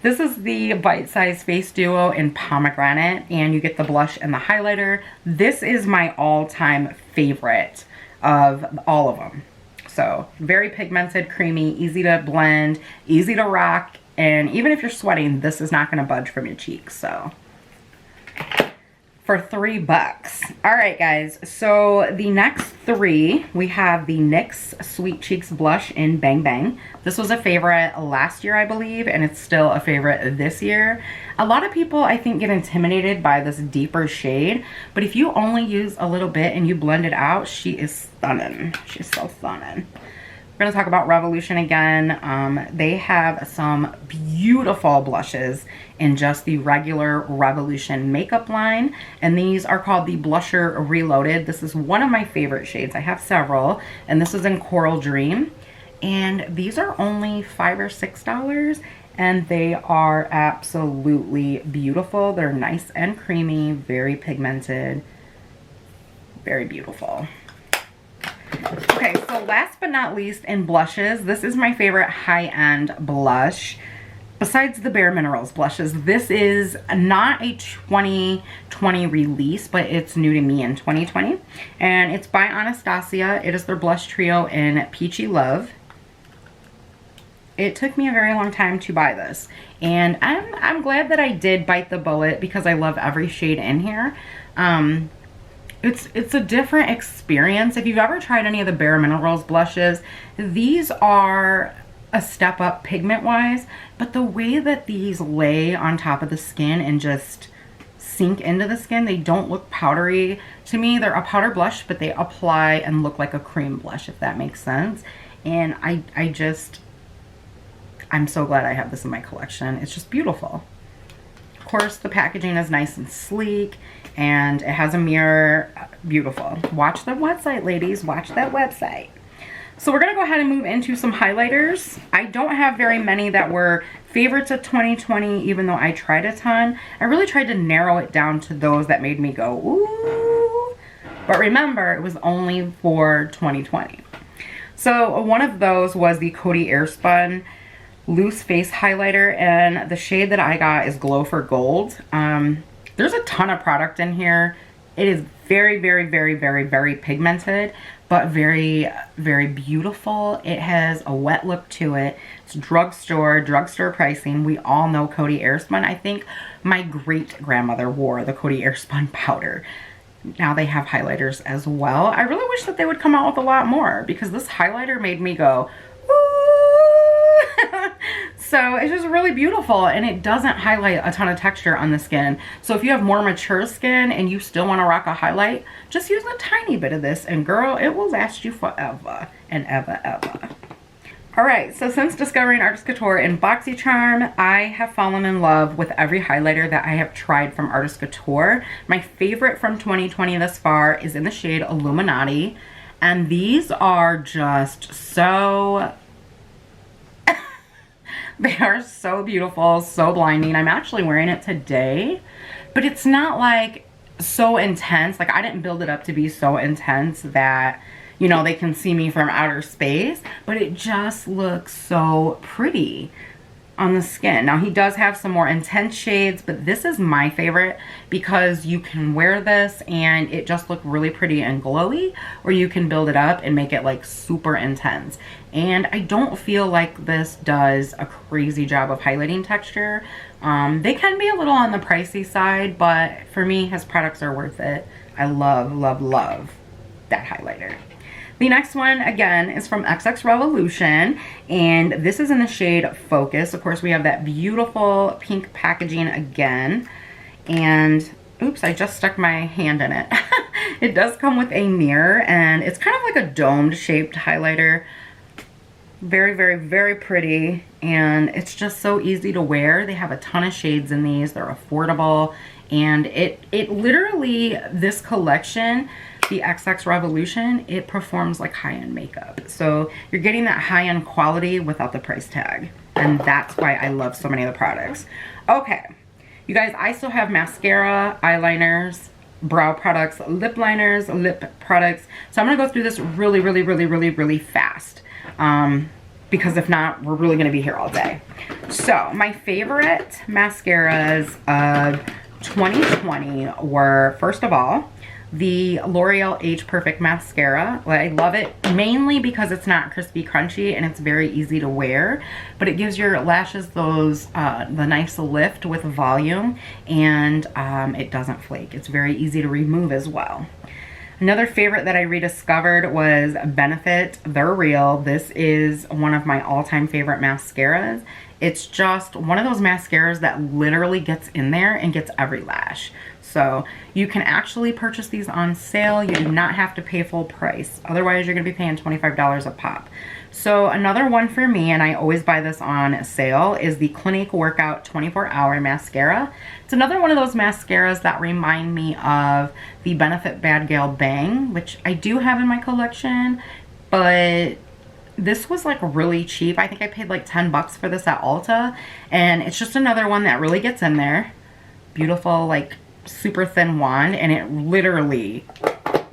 This is the bite-sized face duo in pomegranate, and you get the blush and the highlighter. This is my all-time favorite of all of them. So very pigmented, creamy, easy to blend, easy to rock, and even if you're sweating, this is not going to budge from your cheeks. So for $3. All right, guys, so the next three, we have the NYX Sweet Cheeks Blush in Bang Bang. This was a favorite last year, I believe, and it's still a favorite this year. A lot of people, I think, get intimidated by this deeper shade, but if you only use a little bit and you blend it out, she is stunning. She's so stunning. We're gonna talk about Revolution again. They have some beautiful blushes in just the regular Revolution makeup line, and these are called the Blusher Reloaded. This is one of my favorite shades. I have several, and this is in Coral Dream, and these are only $5 or $6, and they are absolutely beautiful. They're nice and creamy, very pigmented, very beautiful. Okay, so last but not least in blushes, this is my favorite high-end blush. Besides the Bare Minerals blushes, this is not a 2020 release, but it's new to me in 2020. And it's by Anastasia. It is their blush trio in Peachy Love. It took me a very long time to buy this. And I'm glad that I did bite the bullet because I love every shade in here. It's a different experience. If you've ever tried any of the Bare Minerals blushes, these are a step up pigment wise, but the way that these lay on top of the skin and just sink into the skin, they don't look powdery. To me, they're a powder blush, but they apply and look like a cream blush, if that makes sense. And I'm so glad I have this in my collection. It's just beautiful. Of course, the packaging is nice and sleek, and it has a mirror. Beautiful. Watch the website, ladies. Watch that website. So we're gonna go ahead and move into some highlighters. I don't have very many that were favorites of 2020, even though I tried a ton. I really tried to narrow it down to those that made me go, ooh. But remember, it was only for 2020. So one of those was the Coty Airspun Loose Face Highlighter, and the shade that I got is Glow for Gold. There's a ton of product in here. It is very, very, very, very, very pigmented, but very, very beautiful. It has a wet look to it. It's drugstore pricing. We all know Coty Airspun. I think my great grandmother wore the Coty Airspun powder. Now they have highlighters as well. I really wish that they would come out with a lot more because this highlighter made me go, so it's just really beautiful, and it doesn't highlight a ton of texture on the skin. So if you have more mature skin and you still want to rock a highlight, just use a tiny bit of this, and girl, it will last you forever and ever, ever. Alright, so since discovering Artist Couture and BoxyCharm, I have fallen in love with every highlighter that I have tried from Artist Couture. My favorite from 2020 thus far is in the shade Illuminati, and these are just so... They are so beautiful, so blinding. I'm actually wearing it today, but it's not like so intense. Like, I didn't build it up to be so intense that, you know, they can see me from outer space, but it just looks so pretty on the skin. Now, he does have some more intense shades, but this is my favorite because you can wear this and it just look really pretty and glowy, or you can build it up and make it like super intense. And I don't feel like this does a crazy job of highlighting texture. They can be a little on the pricey side, but for me, his products are worth it. I love, love, love that highlighter. The next one, again, is from XX Revolution, and this is in the shade Focus. Of course, we have that beautiful pink packaging again, and oops, I just stuck my hand in it. It does come with a mirror, and it's kind of like a domed shaped highlighter. Very, very, very pretty, and it's just so easy to wear. They have a ton of shades in these. They're affordable, and it literally, this collection, the XX Revolution, it performs like high-end makeup. So you're getting that high-end quality without the price tag, and that's why I love so many of the products. Okay, you guys, I still have mascara, eyeliners, brow products, lip liners, lip products. So I'm gonna go through this really, really, really, really, really fast. Because if not, we're really gonna be here all day. So my favorite mascaras of 2020 were, first of all, the L'Oreal Age Perfect Mascara. I love it mainly because it's not crispy crunchy and it's very easy to wear, but it gives your lashes those the nice lift with volume, and it doesn't flake. It's very easy to remove as well. Another favorite that I rediscovered was Benefit. They're Real. This is one of my all-time favorite mascaras. It's just one of those mascaras that literally gets in there and gets every lash. So you can actually purchase these on sale. You do not have to pay full price. Otherwise, you're going to be paying $25 a pop. So another one for me, and I always buy this on sale, is the Clinique Workout 24-Hour Mascara. It's another one of those mascaras that remind me of the Benefit Bad Gal Bang, which I do have in my collection, but this was like really cheap. I think I paid like 10 bucks for this at Ulta, and it's just another one that really gets in there. Beautiful, like super thin wand, and it literally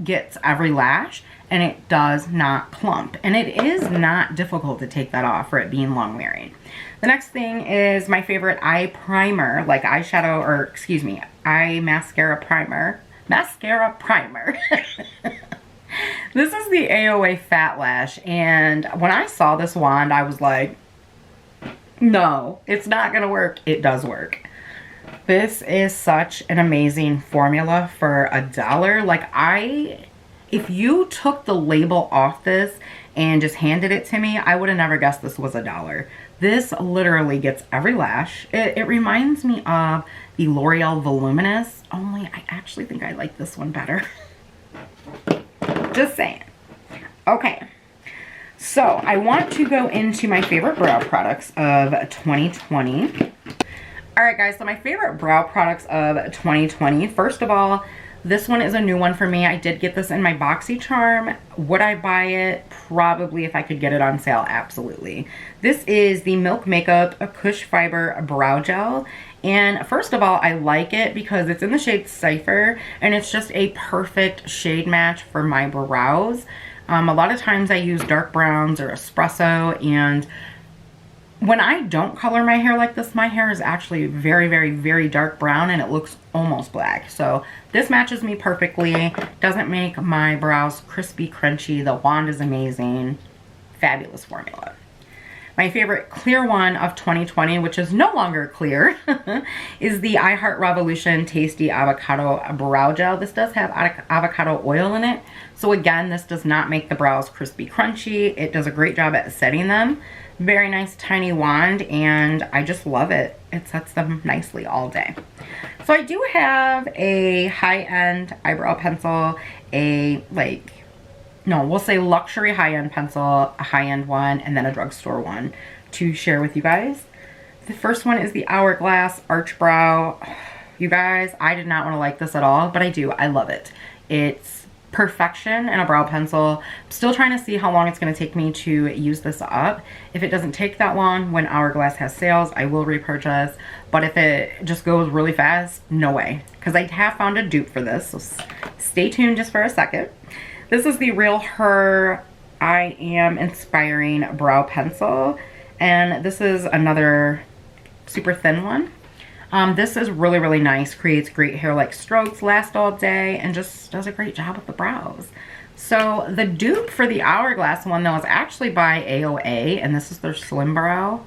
gets every lash, and it does not clump, and it is not difficult to take that off for it being long wearing. The next thing is my favorite eye primer, like eyeshadow, or excuse me, eye mascara primer. Mascara primer. This is the AOA Fat Lash, and when I saw this wand, I was like, no, it's not gonna work. It does work. This is such an amazing formula for $1. Like, if you took the label off this and just handed it to me, I would have never guessed this was $1. This literally gets every lash. It reminds me of the L'Oreal Voluminous, only I actually think I like this one better. Just saying. Okay, so I want to go into my favorite brow products of 2020. Alright guys, so my favorite brow products of 2020. First of all, this one is a new one for me. I did get this in my BoxyCharm. Would I buy it? Probably, if I could get it on sale, absolutely. This is the Milk Makeup Cush Fiber Brow Gel. And first of all, I like it because it's in the shade Cypher, and it's just a perfect shade match for my brows. A lot of times I use dark browns or espresso, and when I don't color my hair like this, my hair is actually very, very, very dark brown, and it looks almost black. So this matches me perfectly. Doesn't make my brows crispy, crunchy. The wand is amazing. Fabulous formula. My favorite clear one of 2020, which is no longer clear, is the I Heart Revolution Tasty Avocado Brow Gel. This does have avocado oil in it. So again, this does not make the brows crispy, crunchy. It does a great job at setting them. Very nice tiny wand, and I just love it. It sets them nicely all day. So I do have a high-end eyebrow pencil, we'll say luxury high-end pencil, a high-end one, and then a drugstore one to share with you guys. The first one is the Hourglass Arch Brow. You guys, I did not want to like this at all, but I do. I love it. It's perfection in a brow pencil. I'm still trying to see how long it's going to take me to use this up. If it doesn't take that long, when Hourglass has sales, I will repurchase. But if it just goes really fast, no way. Because I have found a dupe for this, so stay tuned just for a second. This is the Real Her I Am Inspiring Brow Pencil, and this is another super thin one. This is really, really nice. Creates great hair-like strokes, lasts all day, and just does a great job with the brows. So the dupe for the Hourglass one, though, is actually by AOA, and this is their Slim Brow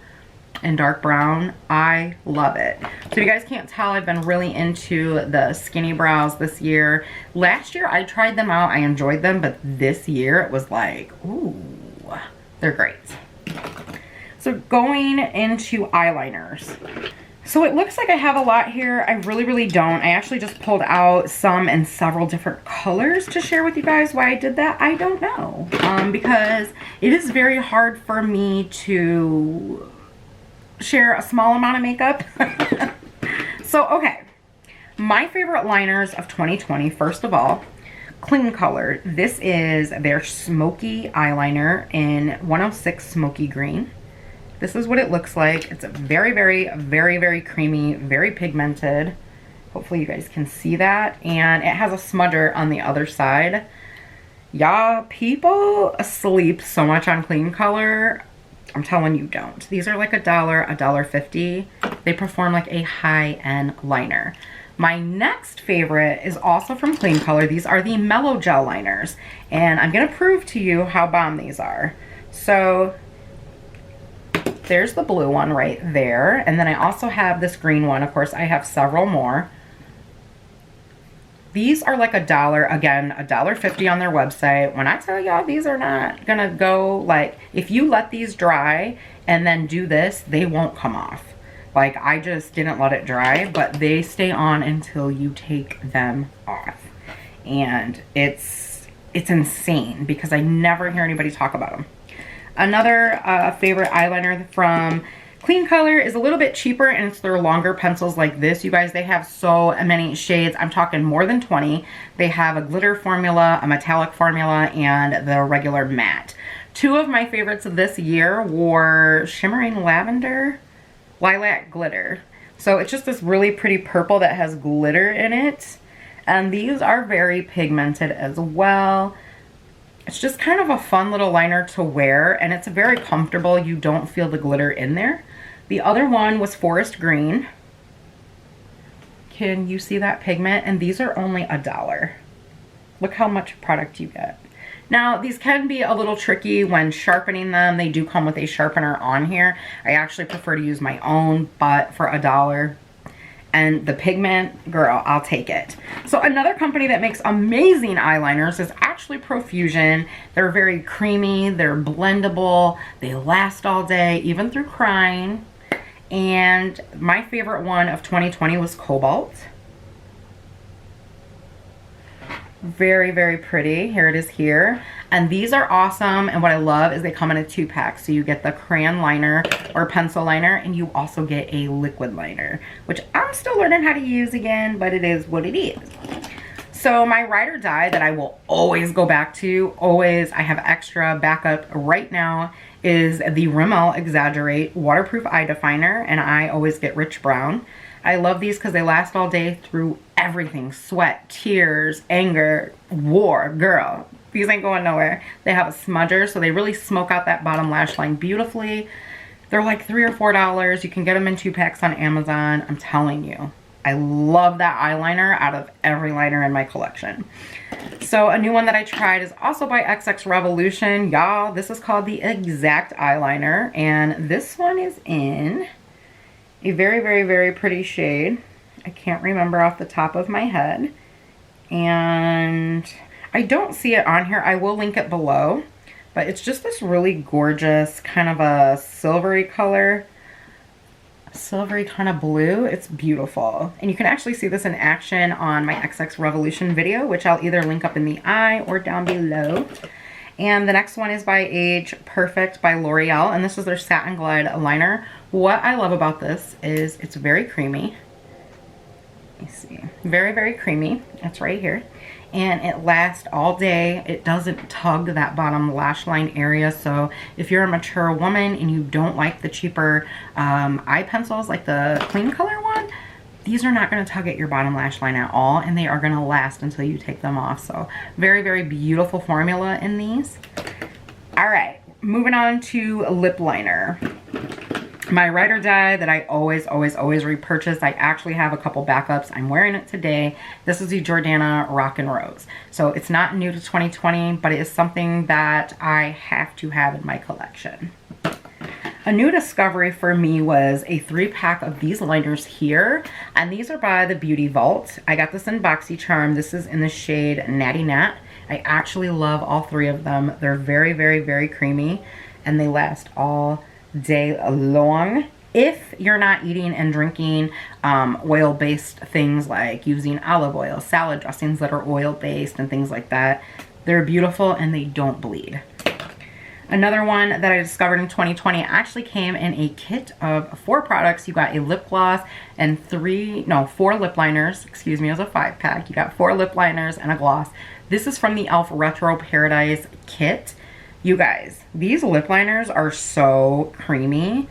in dark brown. I love it. So you guys can't tell, I've been really into the skinny brows this year. Last year I tried them out, I enjoyed them, but this year it was like, ooh, they're great. So going into eyeliners. So it looks like I have a lot here. I really, really don't. I actually just pulled out some in several different colors to share with you guys. Why I did that, I don't know. Because it is very hard for me to share a small amount of makeup. So, okay. My favorite liners of 2020, first of all, Clean Color. This is their Smoky Eyeliner in 106 Smoky Green. This is what it looks like. It's very, very, very, very creamy, very pigmented. Hopefully you guys can see that. And it has a smudger on the other side. Y'all, people sleep so much on Clean Color. I'm telling you, don't. These are like $1, $1.50. They perform like a high-end liner. My next favorite is also from Clean Color. These are the Mellow Gel Liners, and I'm gonna prove to you how bomb these are. So there's the blue one right there, and then I also have this green one. Of course, I have several more. These are like $1, again, $1.50 on their website. When I tell y'all, these are not gonna go, like, if you let these dry and then do this, they won't come off. Like, I just didn't let it dry, but they stay on until you take them off. And it's insane because I never hear anybody talk about them. Another favorite eyeliner from Clean Color is a little bit cheaper, and it's their longer pencils like this. You guys, they have so many shades. I'm talking more than 20. They have a glitter formula, a metallic formula, and the regular matte. Two of my favorites of this year were Shimmering Lavender, Lilac Glitter. So it's just this really pretty purple that has glitter in it. And these are very pigmented as well. It's just kind of a fun little liner to wear, and it's very comfortable. You don't feel the glitter in there. The other one was Forest Green. Can you see that pigment? And these are only $1. Look how much product you get. Now, these can be a little tricky when sharpening them. They do come with a sharpener on here. I actually prefer to use my own, but for $1. And the pigment, girl, I'll take it. So another company that makes amazing eyeliners is actually Profusion. They're very creamy, they're blendable, they last all day, even through crying. And my favorite one of 2020 was Cobalt. Very, very pretty. Here it is here. And these are awesome, and what I love is they come in a 2-pack. So you get the crayon liner or pencil liner, and you also get a liquid liner, which I'm still learning how to use again, but it is what it is. So my ride or die that I will always go back to, always, I have extra backup right now, is the Rimmel Exaggerate Waterproof Eye Definer, and I always get Rich Brown. I love these because they last all day through everything. Sweat, tears, anger, war, girl. These ain't going nowhere. They have a smudger, so they really smoke out that bottom lash line beautifully. They're like $3 or $4. You can get them in 2-packs on Amazon. I'm telling you. I love that eyeliner out of every liner in my collection. So a new one that I tried is also by XX Revolution. Y'all, this is called the Exact Eyeliner, and this one is in a very, very, very pretty shade. I can't remember off the top of my head. And I don't see it on here. I will link it below. But it's just this really gorgeous kind of a silvery color. Silvery kind of blue. It's beautiful. And you can actually see this in action on my XX Revolution video, which I'll either link up in the eye or down below. And the next one is by Age Perfect by L'Oreal, and this is their Satin Glide liner. What I love about this is it's very creamy. Let me see. Very, very creamy. It's right here. And it lasts all day. It doesn't tug that bottom lash line area. So if you're a mature woman and you don't like the cheaper eye pencils like the Clean Color one, these are not going to tug at your bottom lash line at all, and they are going to last until you take them off. So very, very beautiful formula in these. All right, moving on to lip liner. My ride or die that I always, always, always repurchase. I actually have a couple backups. I'm wearing it today. This is the Jordana Rock and Rose. So it's not new to 2020, but it is something that I have to have in my collection. A new discovery for me was a 3-pack of these liners here, and these are by the Beauty Vault. I got this in BoxyCharm. This is in the shade Natty Nat. I actually love all 3 of them. They're very, very, very creamy, and they last all day long. If you're not eating and drinking oil-based things like using olive oil, salad dressings that are oil-based and things like that, they're beautiful and they don't bleed. Another one that I discovered in 2020 actually came in a kit of 4 products. You got a lip gloss and 4 lip liners. Excuse me, it was a 5-pack. You got 4 lip liners and a gloss. This is from the e.l.f. Retro Paradise kit. You guys, these lip liners are so creamy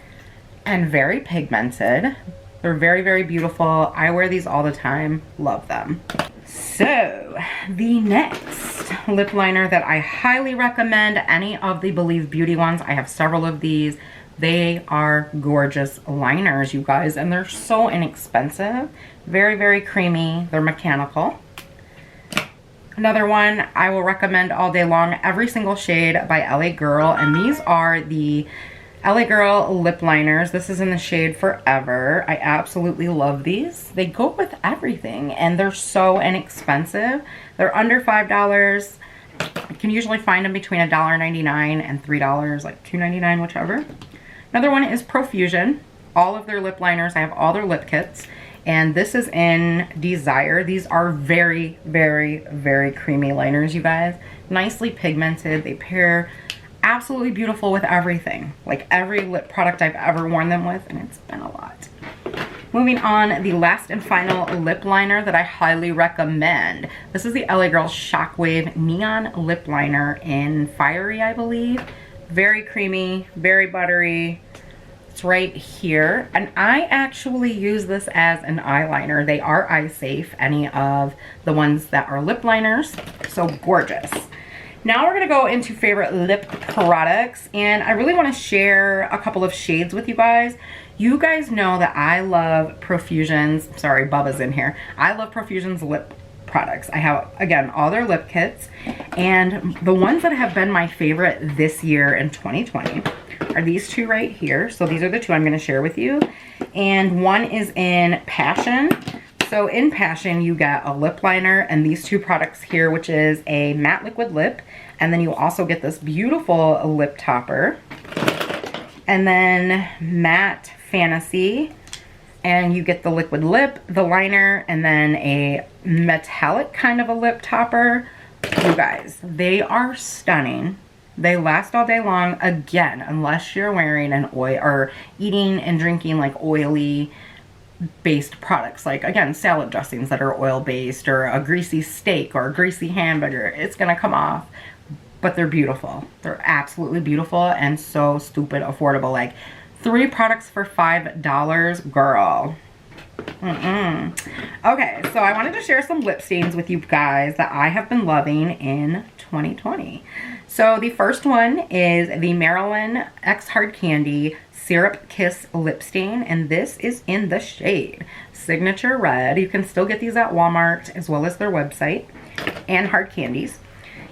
and very pigmented. They're very, very beautiful. I wear these all the time. Love them. So the next lip liner that I highly recommend, any of the Believe Beauty ones. I have several of these. They are gorgeous liners, you guys, and they're so inexpensive. Very, very creamy. They're mechanical. Another one I will recommend all day long, Every Single Shade by LA Girl, and these are the LA Girl lip liners. This is in the shade Forever. I absolutely love these. They go with everything, and they're so inexpensive. They're under $5. You can usually find them between $1.99 and $3, like $2.99, whichever. Another one is Profusion. All of their lip liners, I have all their lip kits. And this is in Desire. These are very, very, very creamy liners, you guys. Nicely pigmented. They pair absolutely beautiful with everything. Like every lip product I've ever worn them with, and it's been a lot. Moving on, the last and final lip liner that I highly recommend. This is the LA Girl Shockwave Neon Lip Liner in Fiery, I believe. Very creamy, very buttery. It's right here, and I actually use this as an eyeliner. They are eye safe, any of the ones that are lip liners. So gorgeous. Now we're gonna go into favorite lip products, and I really want to share a couple of shades with you guys. You guys know that I love Profusion's, sorry, Bubba's in here. I love Profusion's lip products. I have, again, all their lip kits, and the ones that have been my favorite this year in 2020 are these two right here. So these are the two I'm going to share with you, and one is in Passion. So in Passion you get a lip liner and these two products here, which is a matte liquid lip, and then you also get this beautiful lip topper, and then Matte Fantasy, and you get the liquid lip, the liner, and then a metallic kind of a lip topper. You guys, they are stunning. They last all day long, again, unless you're wearing an oil or eating and drinking like oily based products, like, again, salad dressings that are oil based, or a greasy steak or a greasy hamburger. It's gonna come off, but they're beautiful. They're absolutely beautiful and so stupid affordable. Like 3 products for $5, girl. Okay, so I wanted to share some lip stains with you guys that I have been loving in 2020. So the first one is the Marilyn X Hard Candy Syrup Kiss Lip Stain, and this is in the shade Signature Red. You can still get these at Walmart as well as their website, and Hard Candies.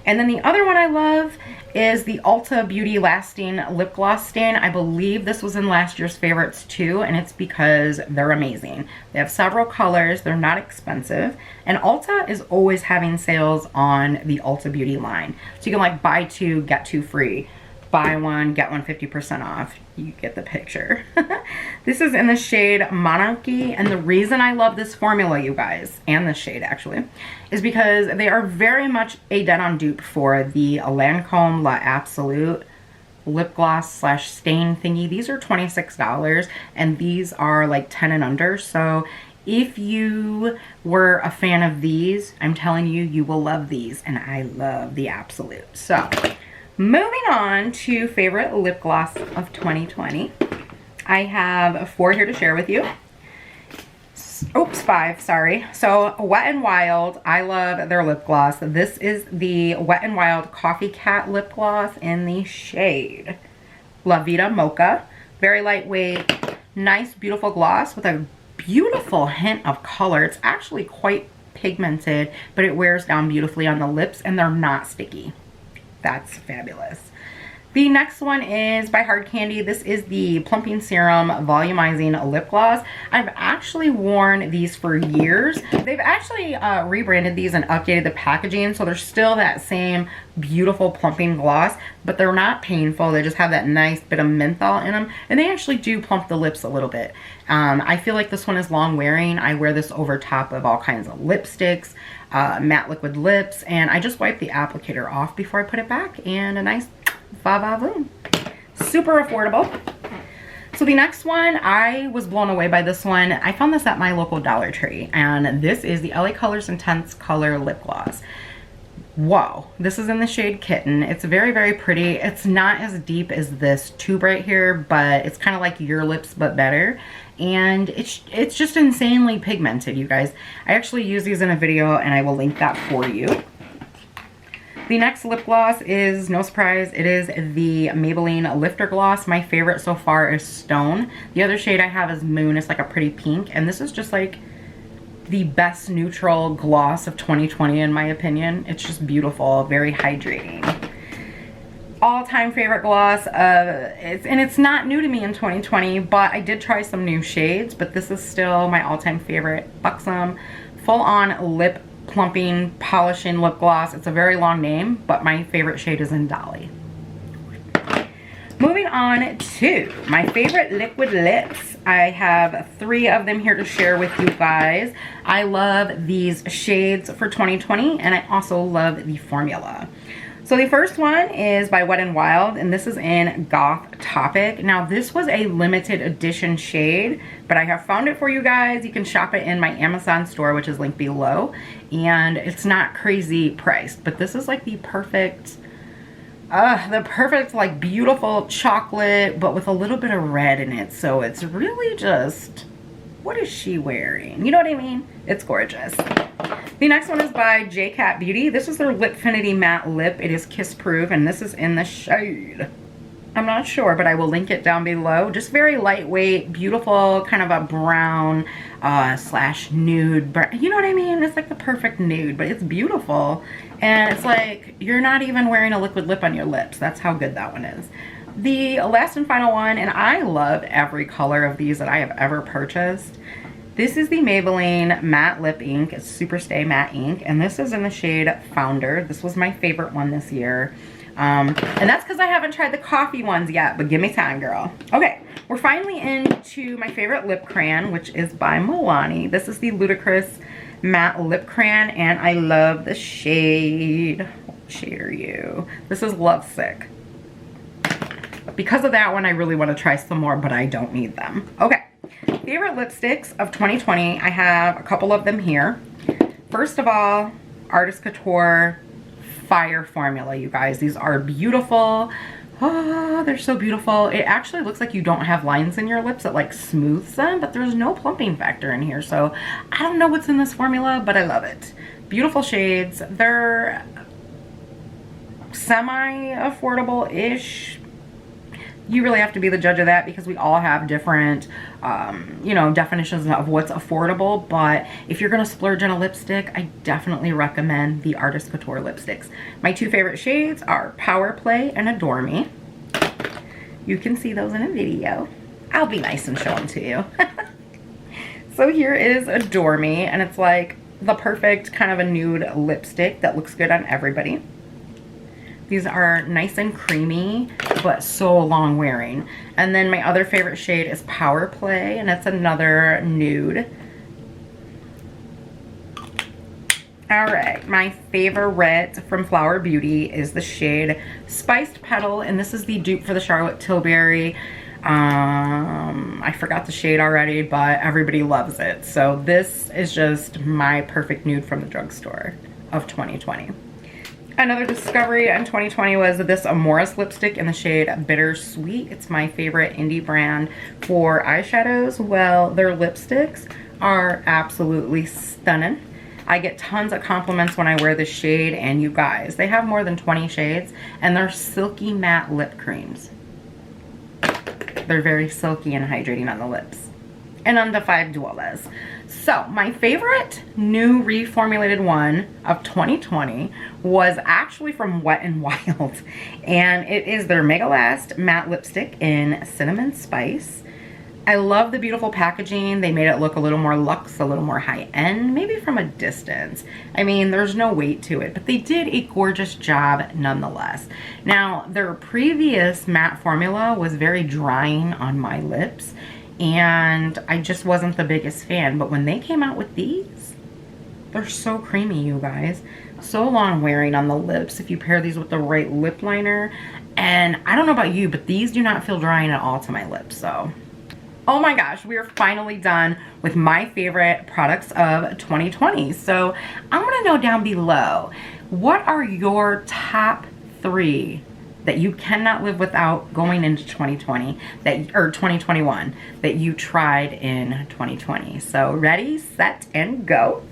And then the other one I love is the Ulta Beauty Lasting Lip Gloss Stain. I believe this was in last year's favorites too, and it's because they're amazing. They have several colors, they're not expensive, and Ulta is always having sales on the Ulta Beauty line. So you can like buy 2, get 2 free. Buy one, get one 50% off. You get the picture. This is in the shade Monarchy, and the reason I love this formula, you guys, and this shade actually, is because they are very much a dead-on dupe for the Lancome La Absolute lip gloss slash stain thingy. These are $26, and these are like 10 and under. So if you were a fan of these, I'm telling you, you will love these, and I love the Absolute. So moving on to favorite lip gloss of 2020. I have 4 here to share with you. Oops, 5, sorry. So Wet n Wild, I love their lip gloss. This is the Wet n Wild Coffee Cat lip gloss in the shade La Vida Mocha. Very lightweight, nice, beautiful gloss with a beautiful hint of color. It's actually quite pigmented, but it wears down beautifully on the lips, and they're not sticky. That's fabulous. The next one is by Hard Candy. This is the Plumping Serum Volumizing Lip Gloss. I've actually worn these for years. They've actually rebranded these and updated the packaging, so they're still that same beautiful plumping gloss, but they're not painful. They just have that nice bit of menthol in them, and they actually do plump the lips a little bit. I feel like this one is long wearing. I wear this over top of all kinds of lipsticks, matte liquid lips, and I just wipe the applicator off before I put it back, and a nice va-va-voom. Super affordable. So the next one, I was blown away by this one. I found this at my local Dollar Tree, and this is the LA Colors Intense Color Lip Gloss. Whoa, this is in the shade Kitten. It's very, very pretty. It's not as deep as this tube right here, but it's kind of like Your Lips but better. And it's just insanely pigmented, you guys. I actually use these in a video, and I will link that for you. The next lip gloss is, no surprise, it is the Maybelline Lifter Gloss. My favorite so far is Stone. The other shade I have is Moon. It's like a pretty pink, and this is just like the best neutral gloss of 2020 in my opinion. It's just beautiful, very hydrating. All-time favorite gloss, and it's not new to me in 2020, but I did try some new shades, but this is still my all-time favorite. Buxom full-on lip plumping polishing lip gloss. It's a very long name, but my favorite shade is in Dolly. Moving on to my favorite liquid lips. I have 3 of them here to share with you guys. I love these shades for 2020, and I also love the formula. So the first one is by Wet n Wild, and this is in Goth Topic. Now this was a limited edition shade, but I have found it for you guys. You can shop it in my Amazon store, which is linked below, and it's not crazy priced, but this is like the perfect like beautiful chocolate, but with a little bit of red in it. So it's really just, what is she wearing? You know what I mean? It's gorgeous. The next one is by J-Cat Beauty. This is their Lipfinity Matte Lip. It is Kiss Proof, and this is in the shade, I'm not sure, but I will link it down below. Just very lightweight, beautiful, kind of a brown slash nude. You know what I mean? It's like the perfect nude, but it's beautiful. And it's like you're not even wearing a liquid lip on your lips. That's how good that one is. The last and final one, and I love every color of these that I have ever purchased. This is the Maybelline Matte Lip Ink. It's Super Stay Matte Ink, and this is in the shade Founder. This was my favorite one this year. And that's because I haven't tried the coffee ones yet, but give me time, girl. Okay, we're finally into my favorite lip crayon, which is by Milani. This is the Ludicrous Matte Lip Crayon, and I love the shade. What shade are you? This is Lovesick. Because of that one, I really want to try some more, but I don't need them. Okay, favorite lipsticks of 2020. I have a couple of them here. First of all, Artist Couture Fire Formula, you guys. These are beautiful. Oh, they're so beautiful. It actually looks like you don't have lines in your lips. It like smooths them, but there's no plumping factor in here. So I don't know what's in this formula, but I love it. Beautiful shades. They're semi-affordable-ish. You really have to be the judge of that because we all have different, you know, definitions of what's affordable. But if you're going to splurge on a lipstick, I definitely recommend the Artist Couture lipsticks. My 2 favorite shades are Power Play and Adore Me. You can see those in a video. I'll be nice and show them to you. So here is Adore Me, and it's like the perfect kind of a nude lipstick that looks good on everybody. These are nice and creamy, but so long wearing. And then my other favorite shade is Power Play, and it's another nude. All right, my favorite from Flower Beauty is the shade Spiced Petal, and this is the dupe for the Charlotte Tilbury. I forgot the shade already, but everybody loves it. So this is just my perfect nude from the drugstore of 2020. Another discovery in 2020 was this Amoris lipstick in the shade Bittersweet. It's my favorite indie brand for eyeshadows. Well, their lipsticks are absolutely stunning. I get tons of compliments when I wear this shade, and you guys, they have more than 20 shades, and they're silky matte lip creams. They're very silky and hydrating on the lips. And under $5. So my favorite new reformulated one of 2020 was actually from Wet n Wild, and it is their Mega Last matte lipstick in Cinnamon Spice. I love the beautiful packaging. They made it look a little more luxe, a little more high-end, maybe from a distance. I mean, there's no weight to it, but they did a gorgeous job nonetheless. Now, their previous matte formula was very drying on my lips, and I just wasn't the biggest fan. But when they came out with these, they're so creamy, you guys. So long wearing on the lips if you pair these with the right lip liner. And I don't know about you, but these do not feel drying at all to my lips. So, oh my gosh, we are finally done with my favorite products of 2020. So I'm gonna know down below, what are your top 3 that you cannot live without going into 2020 or 2021 that you tried in 2020? So ready, set, and go.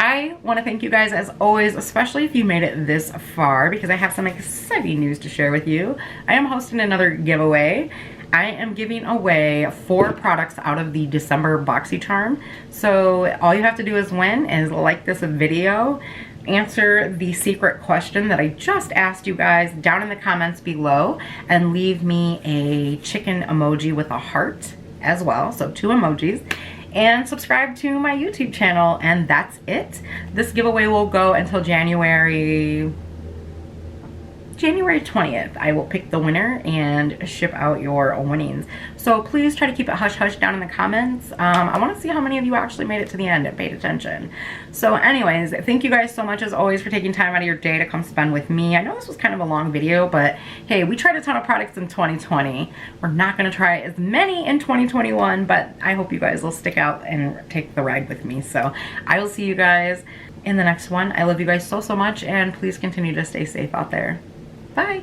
I want to thank you guys as always, especially if you made it this far, because I have some exciting news to share with you. I am hosting another giveaway. I am giving away 4 products out of the December BoxyCharm. So all you have to do is win is like this video, answer the secret question that I just asked you guys down in the comments below, and leave me a chicken emoji with a heart as well, so 2 emojis, and subscribe to my YouTube channel, and that's it. This giveaway will go until January 20th. I will pick the winner and ship out your winnings. So please try to keep it hush hush down in the comments. I want to see how many of you actually made it to the end and paid attention. So anyways, thank you guys so much as always for taking time out of your day to come spend with me. I know this was kind of a long video, but hey, we tried a ton of products in 2020. We're not going to try as many in 2021, but I hope you guys will stick out and take the ride with me. So I will see you guys in the next one. I love you guys so much, and please continue to stay safe out there. Bye.